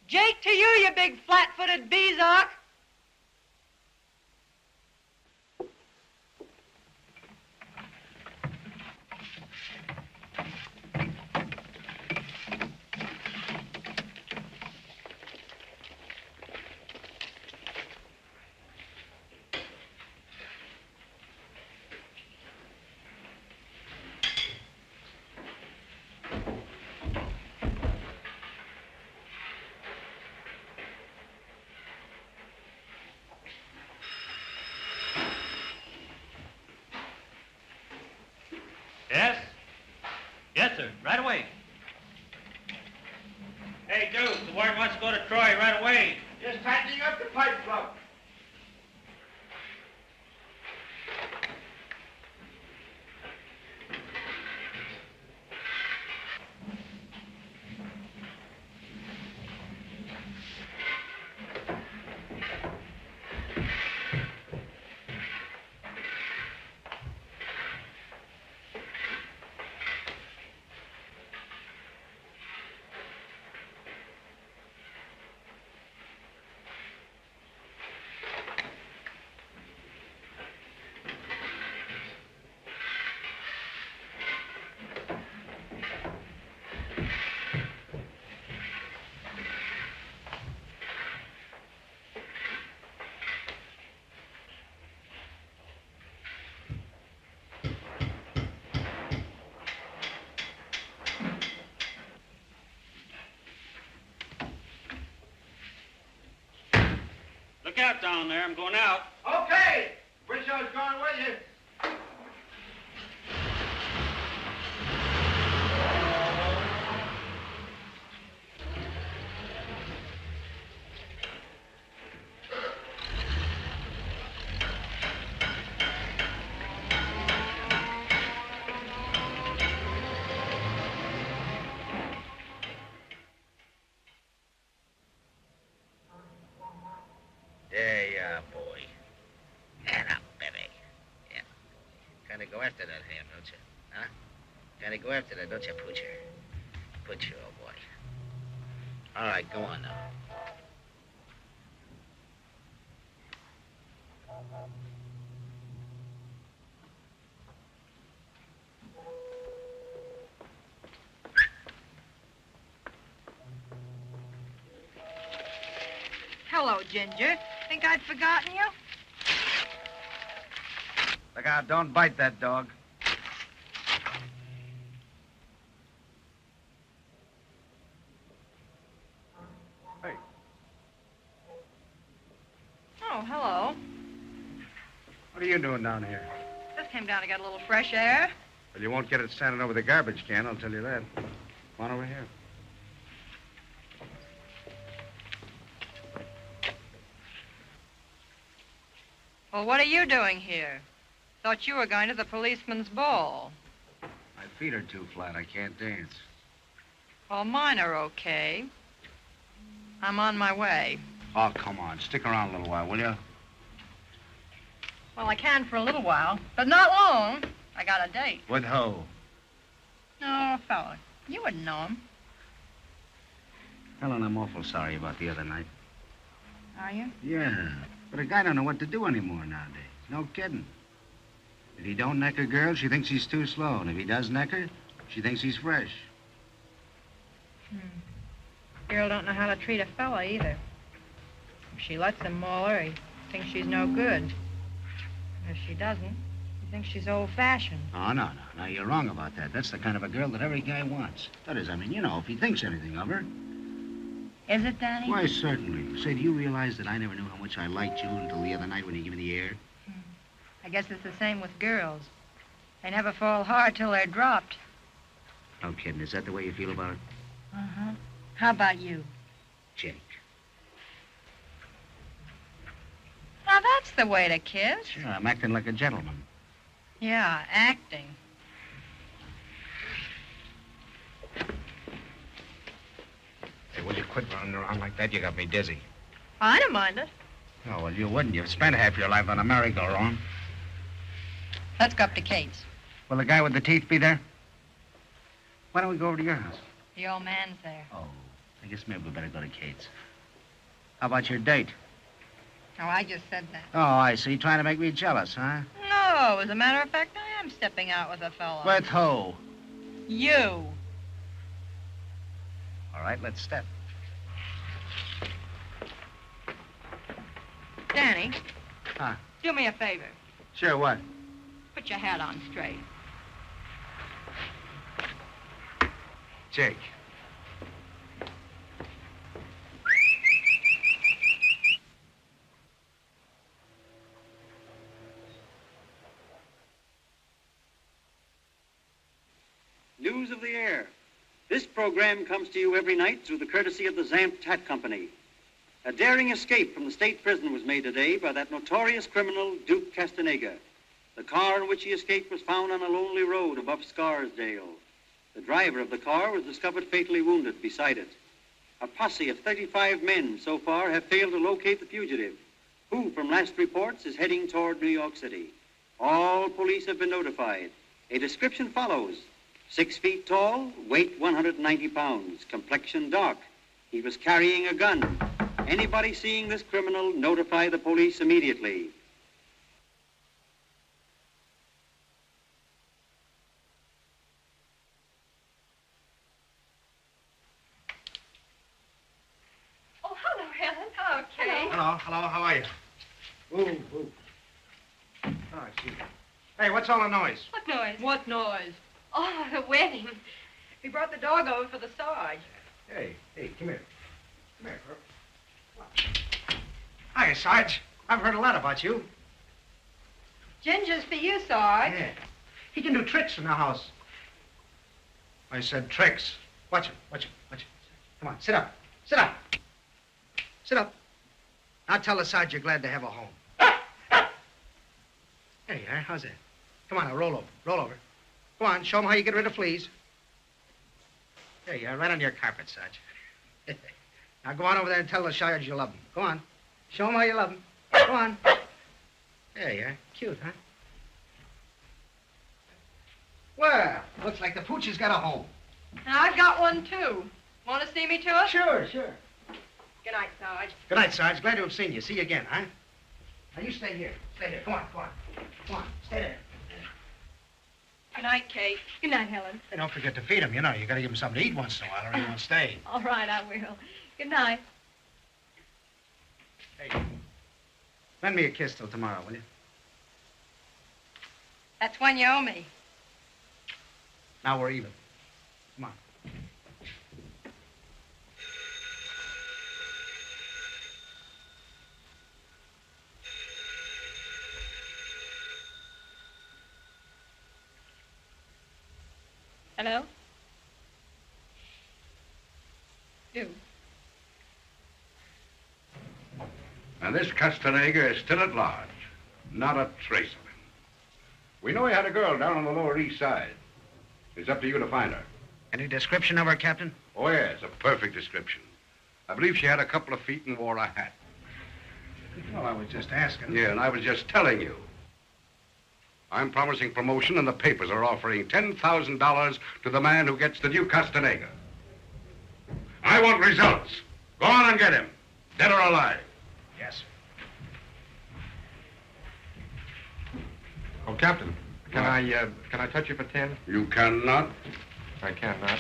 Jake to you, you big flat-footed bezock. Yes, sir. Right away. Hey, Duke, the warrant wants to go to Troy right away. Just tightening up the pipe plug. Look out down there. I'm going out. Okay. Wish I was going with you. There you are, boy. Hand up, baby. Yeah. Gotta go after that ham, don't you? Huh? Gotta go after that, don't you, Poocher? Poocher, old boy. All right, go on now. Hello, Ginger. Think I'd forgotten you? Look out, don't bite that dog. Hey. Oh, hello. What are you doing down here? Just came down to get a little fresh air. Well, you won't get it standing over the garbage can, I'll tell you that. Come on over here. Well, what are you doing here? Thought you were going to the policeman's ball. My feet are too flat. I can't dance. Well, mine are okay. I'm on my way. Oh, come on. Stick around a little while, will you? Well, I can for a little while, but not long. I got a date. With who? No, a fella. You wouldn't know him. Helen, I'm awful sorry about the other night. Are you? Yeah. But a guy don't know what to do anymore nowadays. No kidding. If he don't neck a girl, she thinks he's too slow. And if he does neck her, she thinks he's fresh. Girl don't know how to treat a fella either. If she lets him maul her, he thinks she's no good. If she doesn't, he thinks she's old-fashioned. Oh, no. You're wrong about that. That's the kind of a girl that every guy wants. That is, I mean, you know, if he thinks anything of her. Is it, Danny? Why, certainly. Say, do you realize that I never knew how much I liked you until the other night when you gave me the air? I guess it's the same with girls. They never fall hard till they're dropped. No kidding. Is that the way you feel about it? Uh-huh. How about you? Jake. Now, that's the way to kiss. Sure, I'm acting like a gentleman. Yeah, acting. Hey, will you quit running around like that? You got me dizzy. I don't mind it. Oh, well, you wouldn't. You've spent half your life on a merry-go-round. Let's go up to Kate's. Will the guy with the teeth be there? Why don't we go over to your house? The old man's there. Oh, I guess maybe we better go to Kate's. How about your date? Oh, I just said that. Oh, I see. Trying to make me jealous, huh? No, as a matter of fact, I am stepping out with a fellow. With who? You. All right, let's step. Danny. Huh? Do me a favor. Sure, what? Put your hat on straight. Jake. News of the air. This program comes to you every night through the courtesy of the Zamp Hat Company. A daring escape from the state prison was made today by that notorious criminal, Duke Castenega. The car in which he escaped was found on a lonely road above Scarsdale. The driver of the car was discovered fatally wounded beside it. A posse of 35 men so far have failed to locate the fugitive, who, from last reports, is heading toward New York City. All police have been notified. A description follows. 6 feet tall, weight 190 pounds, complexion dark. He was carrying a gun. Anybody seeing this criminal, notify the police immediately. Oh, hello, Helen. Hello, Kate. Hello, how are you? Ooh. Oh, I see. Hey, what's all the noise? What noise? What noise? Oh, the wedding. We brought the dog over for the Sarge. Hey, come here. Come here, girl. Hi, Sarge. I've heard a lot about you. Ginger's for you, Sarge. Yeah. He can do tricks in the house. I said tricks. Watch him. Come on, sit up. Sit up. Now tell the Sarge you're glad to have a home. There you are. How's that? Come on, now, roll over. Go on, show him how you get rid of fleas. There you are, right on your carpet, Sarge. Now go on over there and tell the Sarge you love him. Go on. Show him how you love him. Go on. There you are. Cute, huh? Well, looks like the pooch has got a home. I've got one, too. Want to see me to it? Sure. Good night, Sarge. Good night, Sarge. Glad to have seen you. See you again, huh? Now, you stay here. Come on. Stay there. Good night, Kate. Good night, Helen. Hey, don't forget to feed him. You know, you got to give him something to eat once in a while or he won't stay. All right, I will. Good night. Hey, lend me a kiss till tomorrow, will you? That's one you owe me. Now we're even. Come on. Hello? Duke. And this Castenega is still at large. Not a trace of him. We know he had a girl down on the Lower East Side. It's up to you to find her. Any description of her, Captain? Oh, yes, a perfect description. I believe she had a couple of feet and wore a hat. Well, I was just asking. Yeah, and I was just telling you. I'm promising promotion, and the papers are offering $10,000 to the man who gets the Duke Castenega. I want results. Go on and get him, dead or alive. Yes. Oh, Captain, can I touch you for 10? You cannot. I cannot.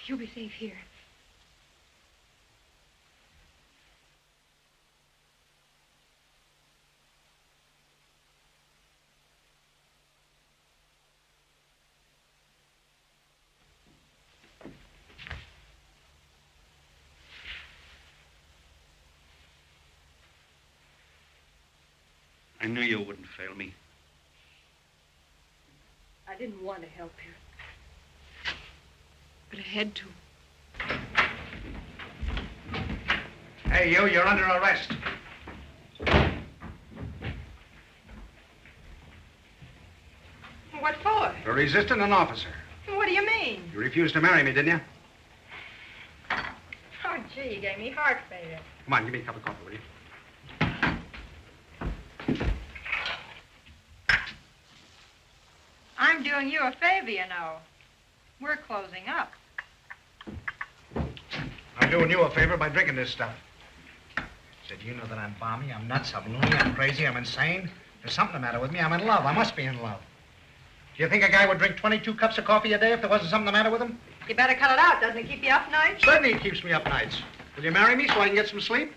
You'll be safe here. I knew you wouldn't fail me. I didn't want to help you. But I had to. Hey, you're under arrest. What for? For resisting an officer. What do you mean? You refused to marry me, didn't you? Oh, gee, you gave me heart failure. Come on, give me a cup of coffee, will you? I'm doing you a favor, you know. We're closing up. I'm doing you a favor by drinking this stuff. Said, you know that I'm balmy, I'm nuts, I'm loony, I'm crazy, I'm insane. There's something the matter with me. I'm in love. I must be in love. Do you think a guy would drink 22 cups of coffee a day if there wasn't something the matter with him? You better cut it out. Doesn't it keep you up nights? Certainly it keeps me up nights. Will you marry me so I can get some sleep?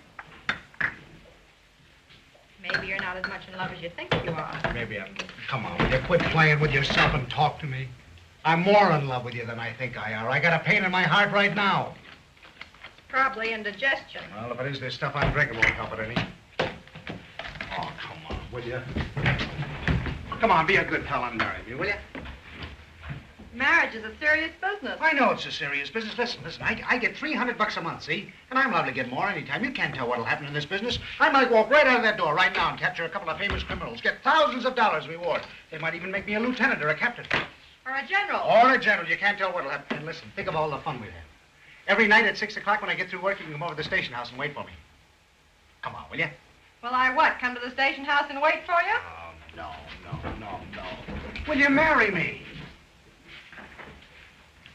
Maybe you're not as much in love as you think you are. Maybe I'm... Come on, will you quit playing with yourself and talk to me? I'm more in love with you than I think I are. I got a pain in my heart right now. Probably indigestion. Well, if it is, this stuff I'm drinking won't help it any. Oh, come on, will you? Come on, be a good fella and marry me, will you? Marriage is a serious business. I know it's a serious business. Listen, I get $300 a month, see? And I'm allowed to get more anytime. You can't tell what'll happen in this business. I might walk right out of that door right now and capture a couple of famous criminals, get thousands of dollars reward. They might even make me a lieutenant or a captain. Or a general. Or a general. You can't tell what'll happen. And listen, think of all the fun we've had. Every night at 6 o'clock when I get through work, you can come over to the station house and wait for me. Come on, will you? Will I what, come to the station house and wait for you? Oh, no. Will you marry me?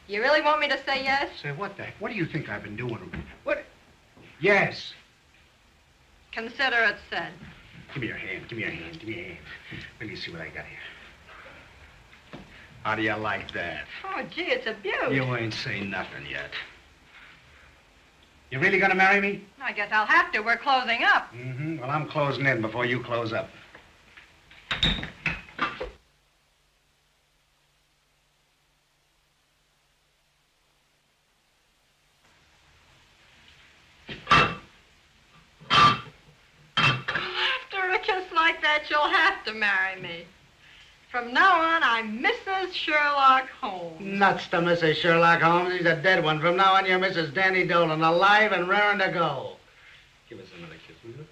You really want me to say yes? Say what the heck? What do you think I've been doing? What? Yes. Consider it said. Give me your hand. Let me see what I got here. How do you like that? Oh, gee, it's a beaut. You ain't saying nothing yet. You really gonna marry me? I guess I'll have to. We're closing up. Mm-hmm. Well, I'm closing in before you close up. After a kiss like that, you'll have to marry me. From now on, I'm Mrs. Sherlock Holmes. Nuts to Mrs. Sherlock Holmes. He's a dead one. From now on, you're Mrs. Danny Dolan, alive and raring to go. Give us another kiss, will you?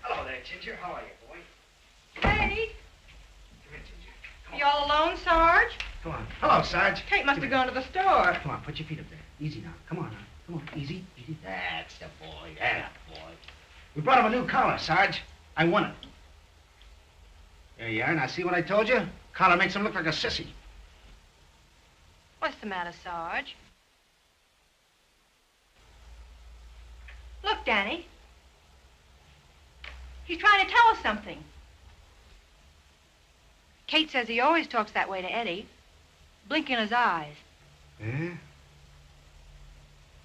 Hello there, Ginger. How are you, boy? Hey. Come here, Ginger. You all alone, Sarge? Come on. Hello, Sarge. Kate must have gone to the store. Come on, put your feet up there. Easy now. Come on. Easy. That's the boy. We brought him a new collar, Sarge. I won it. There you are. Now, see what I told you? Collar makes him look like a sissy. What's the matter, Sarge? Look, Danny. He's trying to tell us something. Kate says he always talks that way to Eddie, blinking his eyes. Yeah?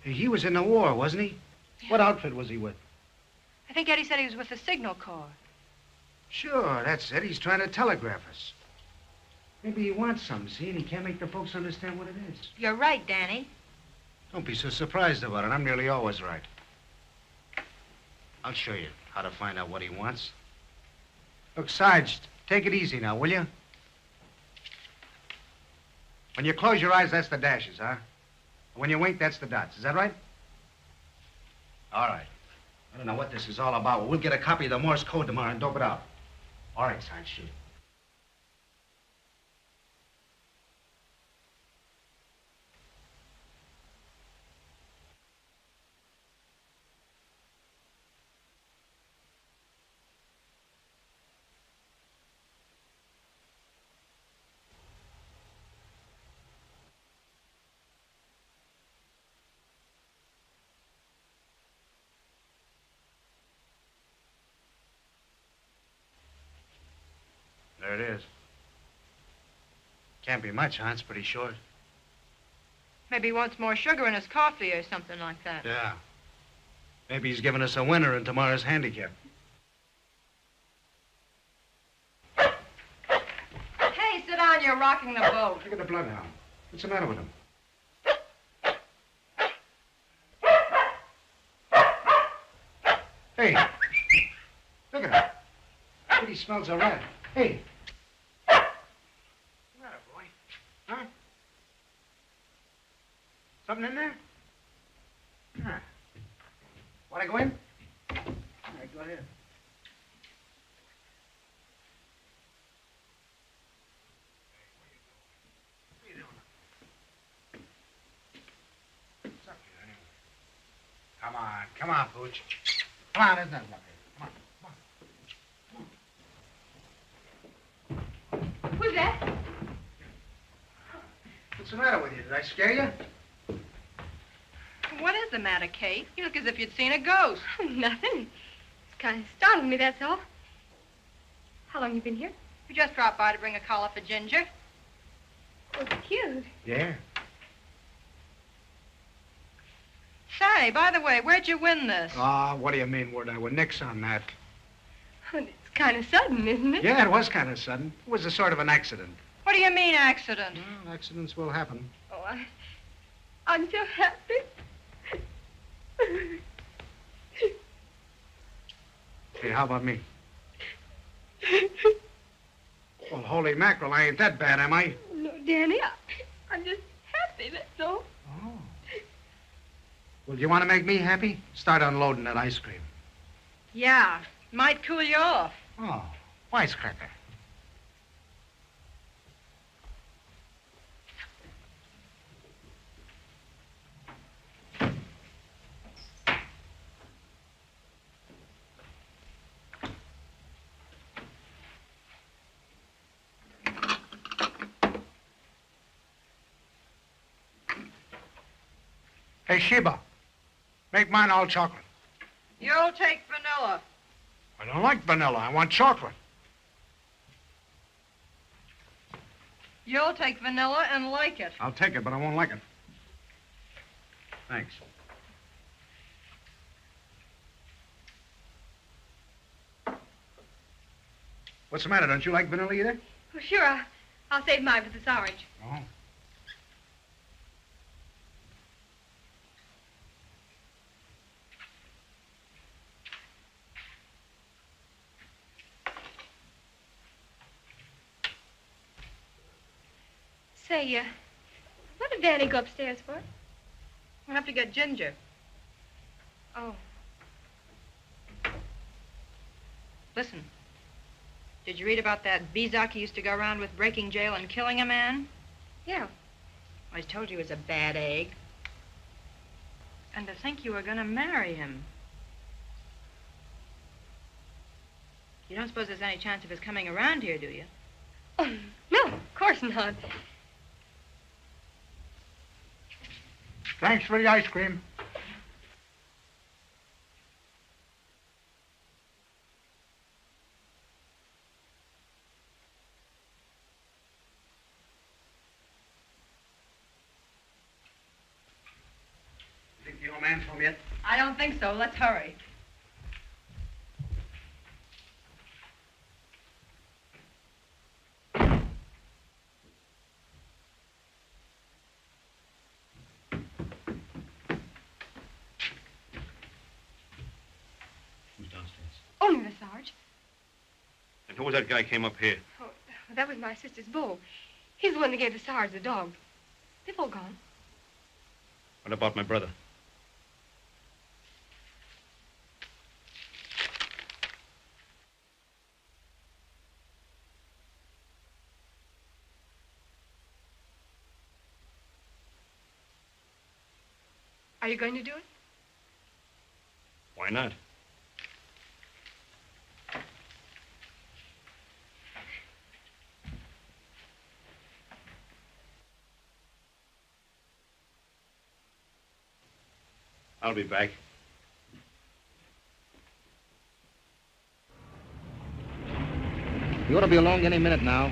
Hey, he was in the war, wasn't he? Yeah. What outfit was he with? I think Eddie said he was with the Signal Corps. Sure, that's it. He's trying to telegraph us. Maybe he wants something, see, and he can't make the folks understand what it is. You're right, Danny. Don't be so surprised about it. I'm nearly always right. I'll show you how to find out what he wants. Look, Sarge, take it easy now, will you? When you close your eyes, that's the dashes, huh? When you wink, that's the dots. Is that right? All right. I don't know what this is all about. But we'll get a copy of the Morse code tomorrow and dope it out. All right, Sarge, shoot. There it is. Can't be much, huh? It's pretty short. Maybe he wants more sugar in his coffee or something like that. Yeah. Maybe he's giving us a winner in tomorrow's handicap. Hey, sit down. You're rocking the boat. Look at the bloodhound. What's the matter with him? Hey. Look at him. I think he smells a rat. Hey. What's the matter, boy? Huh? Something in there? Huh. Want to go in? All right, go ahead. Come on, Pooch. Come on, isn't that lovely? Come on. Who's that? What's the matter with you? Did I scare you? What is the matter, Kate? You look as if you'd seen a ghost. Nothing. It's kind of startled me, that's all. How long you been here? You just dropped by to bring a collar for Ginger. Oh, cute. Yeah. Say, by the way, where'd you win this? What do you mean, where'd I win? Nix on that. Oh, it's kind of sudden, isn't it? Yeah, it was kind of sudden. It was a sort of an accident. What do you mean, accident? Well, accidents will happen. Oh, I'm so happy. Hey, how about me? Well, holy mackerel, I ain't that bad, am I? No, Danny, I'm just happy, that's all. Oh. Well, do you want to make me happy? Start unloading that ice cream. Yeah, might cool you off. Oh, wisecracker. Hey, Sheba, make mine all chocolate. You'll take vanilla. I don't like vanilla. I want chocolate. You'll take vanilla and like it. I'll take it, but I won't like it. Thanks. What's the matter? Don't you like vanilla either? Well, sure, I'll save mine for this orange. Oh. Say, what did Danny go upstairs for? We'll have to get Ginger. Oh. Listen, did you read about that Bezak who used to go around with breaking jail and killing a man? Yeah. I told you he was a bad egg. And to think you were going to marry him. You don't suppose there's any chance of his coming around here, do you? Oh, no, of course not. Thanks for the ice cream. Think the old man's home yet? I don't think so. Let's hurry. Only the Sarge. And who was that guy came up here? Oh, that was my sister's bull. He's the one that gave the Sarge the dog. They've all gone. What about my brother? Are you going to do it? Why not? I'll be back. You ought to be along any minute now.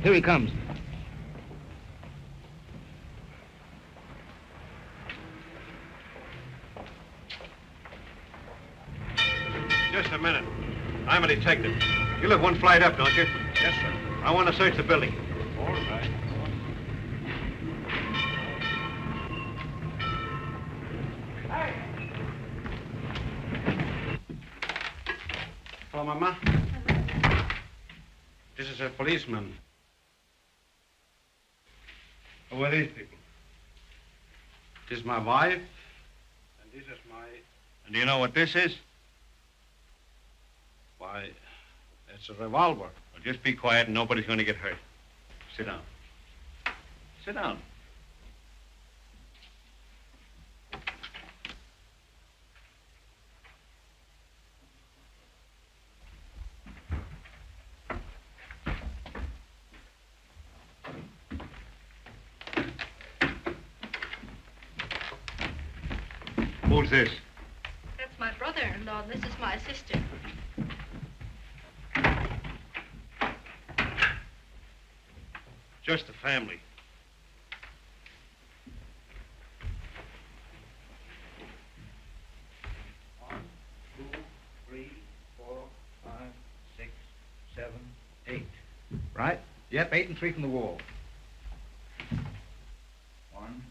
Here he comes. Just a minute. I'm a detective. You live one flight up, don't you? Yes, sir. I want to search the building. All right. Hello, Mama. This is a policeman. Who are these people? This is my wife, and this is my... And do you know what this is? Why, it's a revolver. Well, just be quiet and nobody's going to get hurt. Sit down. Sit down. Who's this? That's my brother-in-law. This is my sister. Just the family. One, two, three, 4, 5, 6, 7, 8. Right? Yep, 8 and 3 from the wall. 1,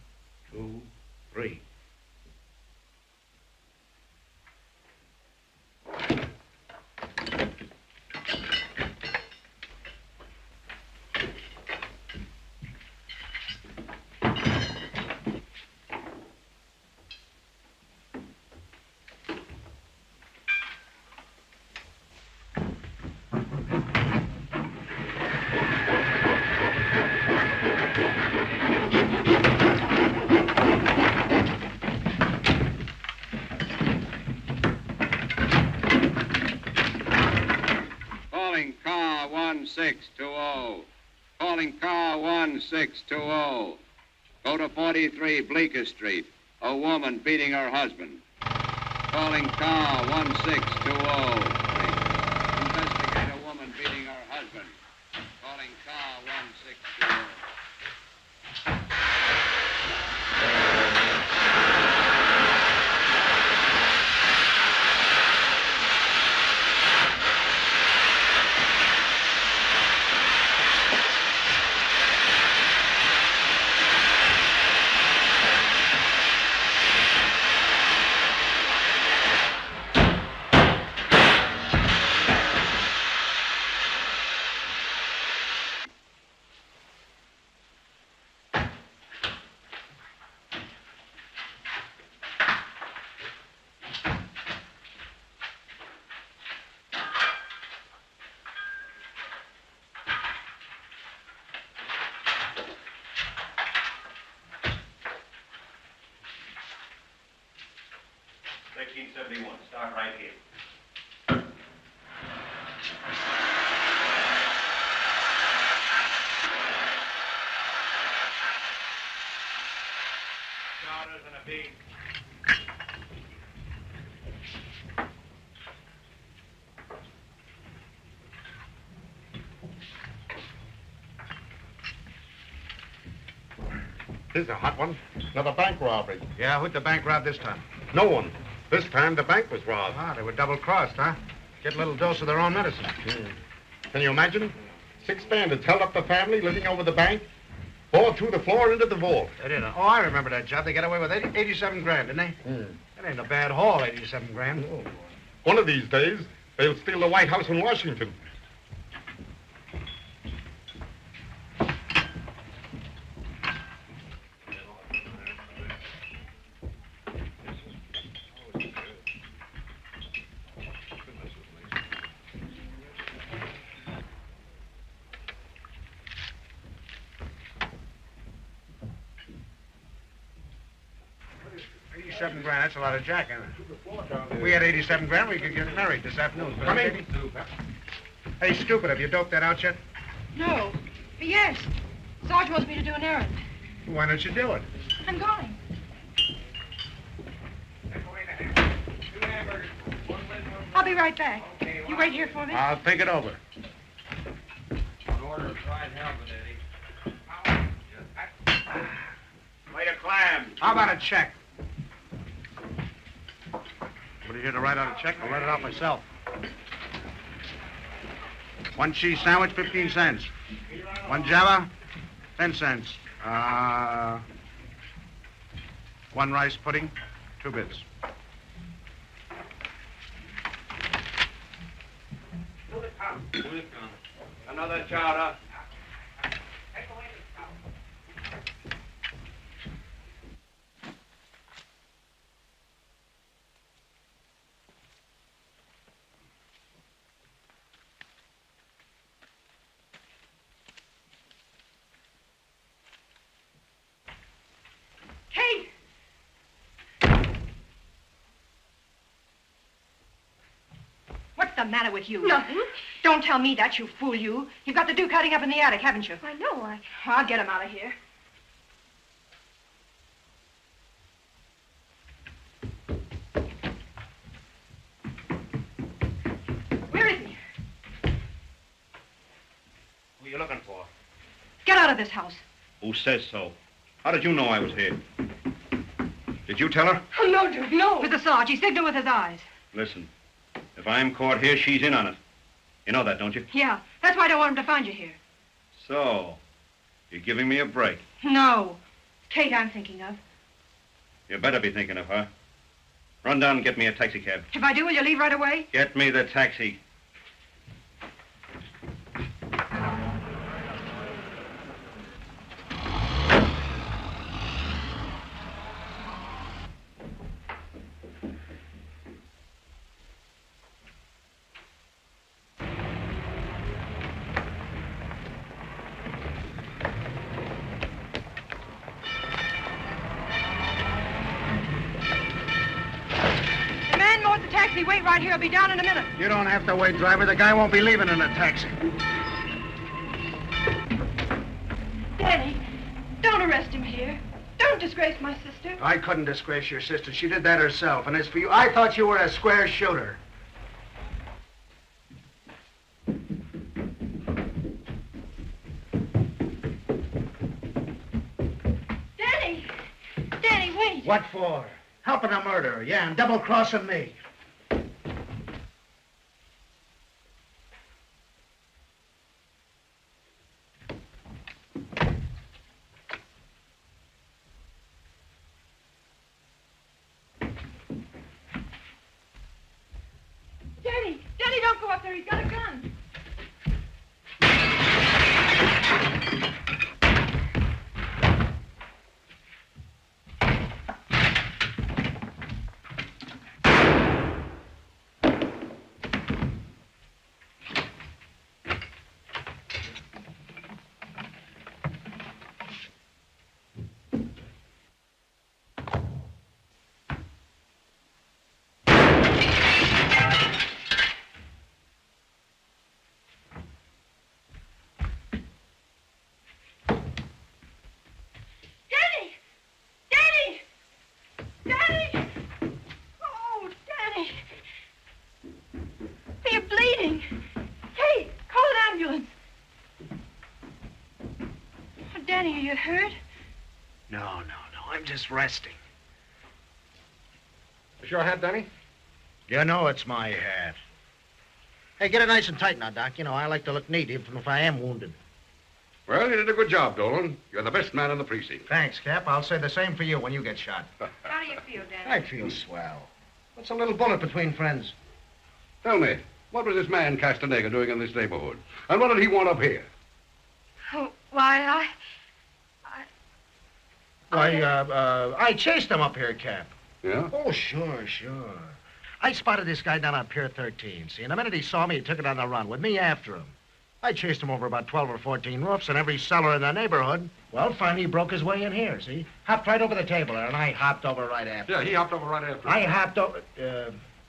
2, 3. Calling car 1620. Calling car 1620. Go to 43 Bleecker Street. A woman beating her husband. Calling car 1620. Investigate a woman beating her husband. Calling car 1620. Start right here. Starters and a bean. Here's a hot one. Another bank robbery. Yeah, who'd the bank rob this time? No one. This time the bank was robbed. Ah, they were double-crossed, huh? Get a little dose of their own medicine. Can you imagine? 6 bandits held up the family living over the bank, poured through the floor into the vault. They did. Oh, I remember that job. They got away with 87 grand, didn't they? That ain't a bad haul, 87 grand. One of these days, they'll steal the White House in Washington. $87 grand, that's a lot of jack, isn't it? If we had 87 grand, we could get married this afternoon. Come in. Hey, stupid, have you doped that out yet? No. But yes. Sarge wants me to do an errand. Why don't you do it? I'm going. I'll be right back. You wait here for me? I'll think it over. Order of fried halibut, Eddie. Made a clam. How about a check? What are you here to write out a check? I'll write it out myself. 1 cheese sandwich, 15 cents. 1 Java, 10 cents. 1 rice pudding, 2 bits. Another chowder. Kate! What's the matter with you? Nothing. Don't tell me that, you fool, you. You've got the Duke hiding up in the attic, haven't you? I know. I'll get him out of here. of this house. Who says so? How did you know I was here? Did you tell her? Oh, no, Duke, no. Mr. Sarge, he signaled with his eyes. Listen, if I'm caught here, she's in on it. You know that, don't you? Yeah, that's why I don't want him to find you here. So, you're giving me a break. No. Kate I'm thinking of. You better be thinking of her. Run down and get me a taxi cab. If I do, will you leave right away? Get me the taxi. Wait right here. I'll be down in a minute. You don't have to wait, driver. The guy won't be leaving in a taxi. Danny, don't arrest him here. Don't disgrace my sister. I couldn't disgrace your sister. She did that herself. And as for you, I thought you were a square shooter. Danny! Danny, wait. What for? Helping a murderer, yeah, and double-crossing me. Danny, don't go up there. He's got a gun. Danny, are you hurt? No. I'm just resting. Is your hat, Danny? You know it's my hat. Hey, get it nice and tight now, Doc. You know, I like to look neat, even if I am wounded. Well, you did a good job, Dolan. You're the best man in the precinct. Thanks, Cap. I'll say the same for you when you get shot. How do you feel, Danny? I feel swell. What's a little bullet between friends? Tell me, what was this man Castenega doing in this neighborhood? And what did he want up here? Oh, why, I chased him up here, Cap. Yeah? Oh, sure. I spotted this guy down on Pier 13, see? And the minute he saw me, he took it on the run, with me after him. I chased him over about 12 or 14 roofs and every cellar in the neighborhood. Well, finally, he broke his way in here, see? Hopped right over the table there, and I hopped over right after. Yeah, he hopped over right after. I hopped over,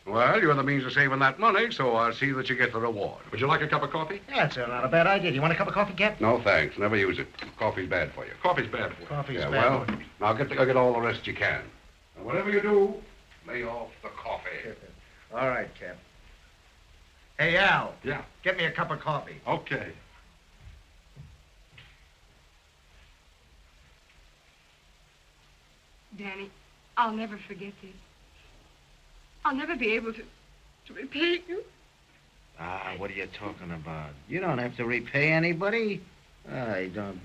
Well, you're the means of saving that money, so I'll see that you get the reward. Would you like a cup of coffee? Yeah, that's not a bad idea. You want a cup of coffee, Cap? No, thanks. Never use it. Coffee's bad for you. Coffee's bad for you. Coffee's yeah, bad well, for you. now get all the rest you can. And whatever you do, lay off the coffee. All right, Cap. Hey, Al. Yeah? Get me a cup of coffee. Okay. Danny, I'll never forget this. I'll never be able to repay you. Ah, what are you talking about? You don't have to repay anybody. I don't.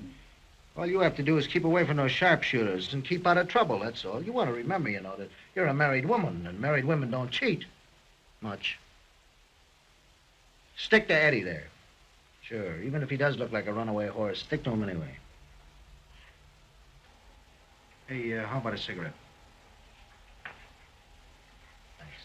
All you have to do is keep away from those sharpshooters and keep out of trouble, that's all. You want to remember, you know, that you're a married woman, and married women don't cheat. Much. Stick to Eddie there. Sure, even if he does look like a runaway horse, stick to him anyway. Hey, how about a cigarette? Thanks.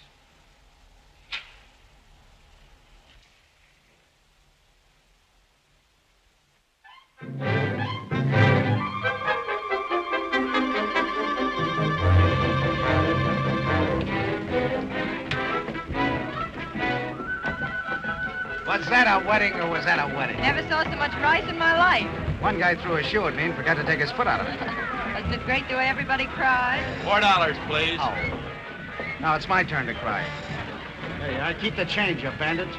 Was that a wedding or was that a wedding? Never saw so much rice in my life. One guy threw a shoe at me and forgot to take his foot out of it. Wasn't it great the way everybody cried? $4, please. Oh. Now it's my turn to cry. Hey, I keep the change, you bandits.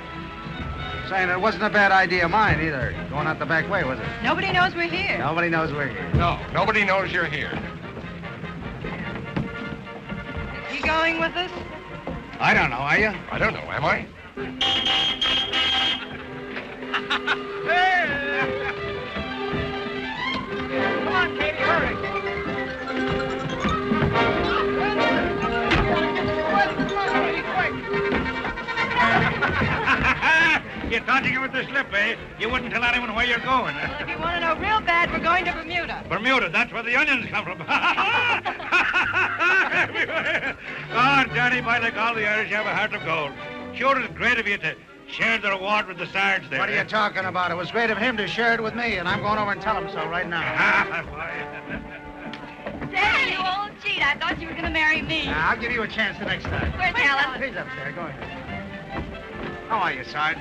Saying it wasn't a bad idea of mine either. Going out the back way, was it? Nobody knows we're here. Nobody knows we're here. No, nobody knows you're here. You going with us? I don't know, are you? I don't know, am I? Come on, Katie, hurry. You're dodging it with the slip, eh? You wouldn't tell anyone where you're going. Well, if you want to know real bad, we're going to Bermuda. Bermuda, that's where the onions come from. Oh, Johnny, by the God, the Irish have a heart of gold. Sure, it's great of you to share the reward with the Sarge there. What are you talking about? It was great of him to share it with me, and I'm going over and tell him so right now. Dad, you old cheat. I thought you were going to marry me. I'll give you a chance the next time. Where's Helen? He's upstairs. Go ahead. How are you, Sarge?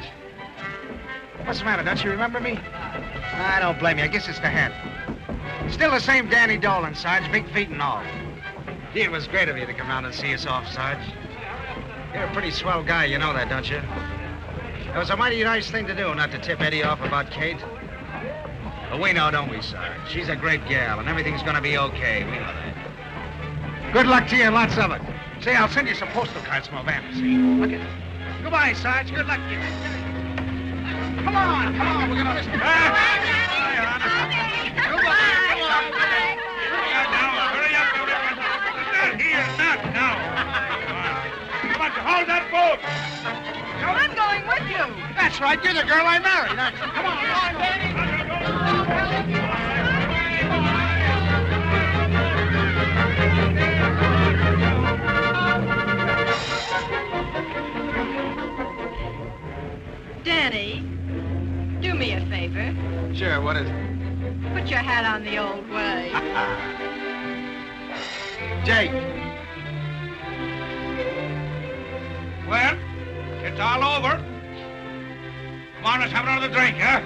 What's the matter? Don't you remember me? I don't blame you. I guess it's the hat. Still the same Danny Dolan, Sarge. Big feet and all. Gee, it was great of you to come round and see us off, Sarge. You're a pretty swell guy, you know that, don't you? It was a mighty nice thing to do, not to tip Eddie off about Kate. But we know, don't we, Sarge? She's a great gal, and everything's gonna be okay. We know that. Good luck to you and lots of it. Say, I'll send you some postal cards from Havana, see? Look at it. Goodbye, Sarge. Good luck to you. Come on, we're gonna listen. Hurry up, everyone. Not here, not now. Come on, hold that boat. I'm going with you. That's right. You're the girl I married, aren't you? Come on, Danny. Danny, do me a favor. Sure, what is it? Put your hat on the old way. Jake. Well, it's all over. Come on, let's have another drink, huh?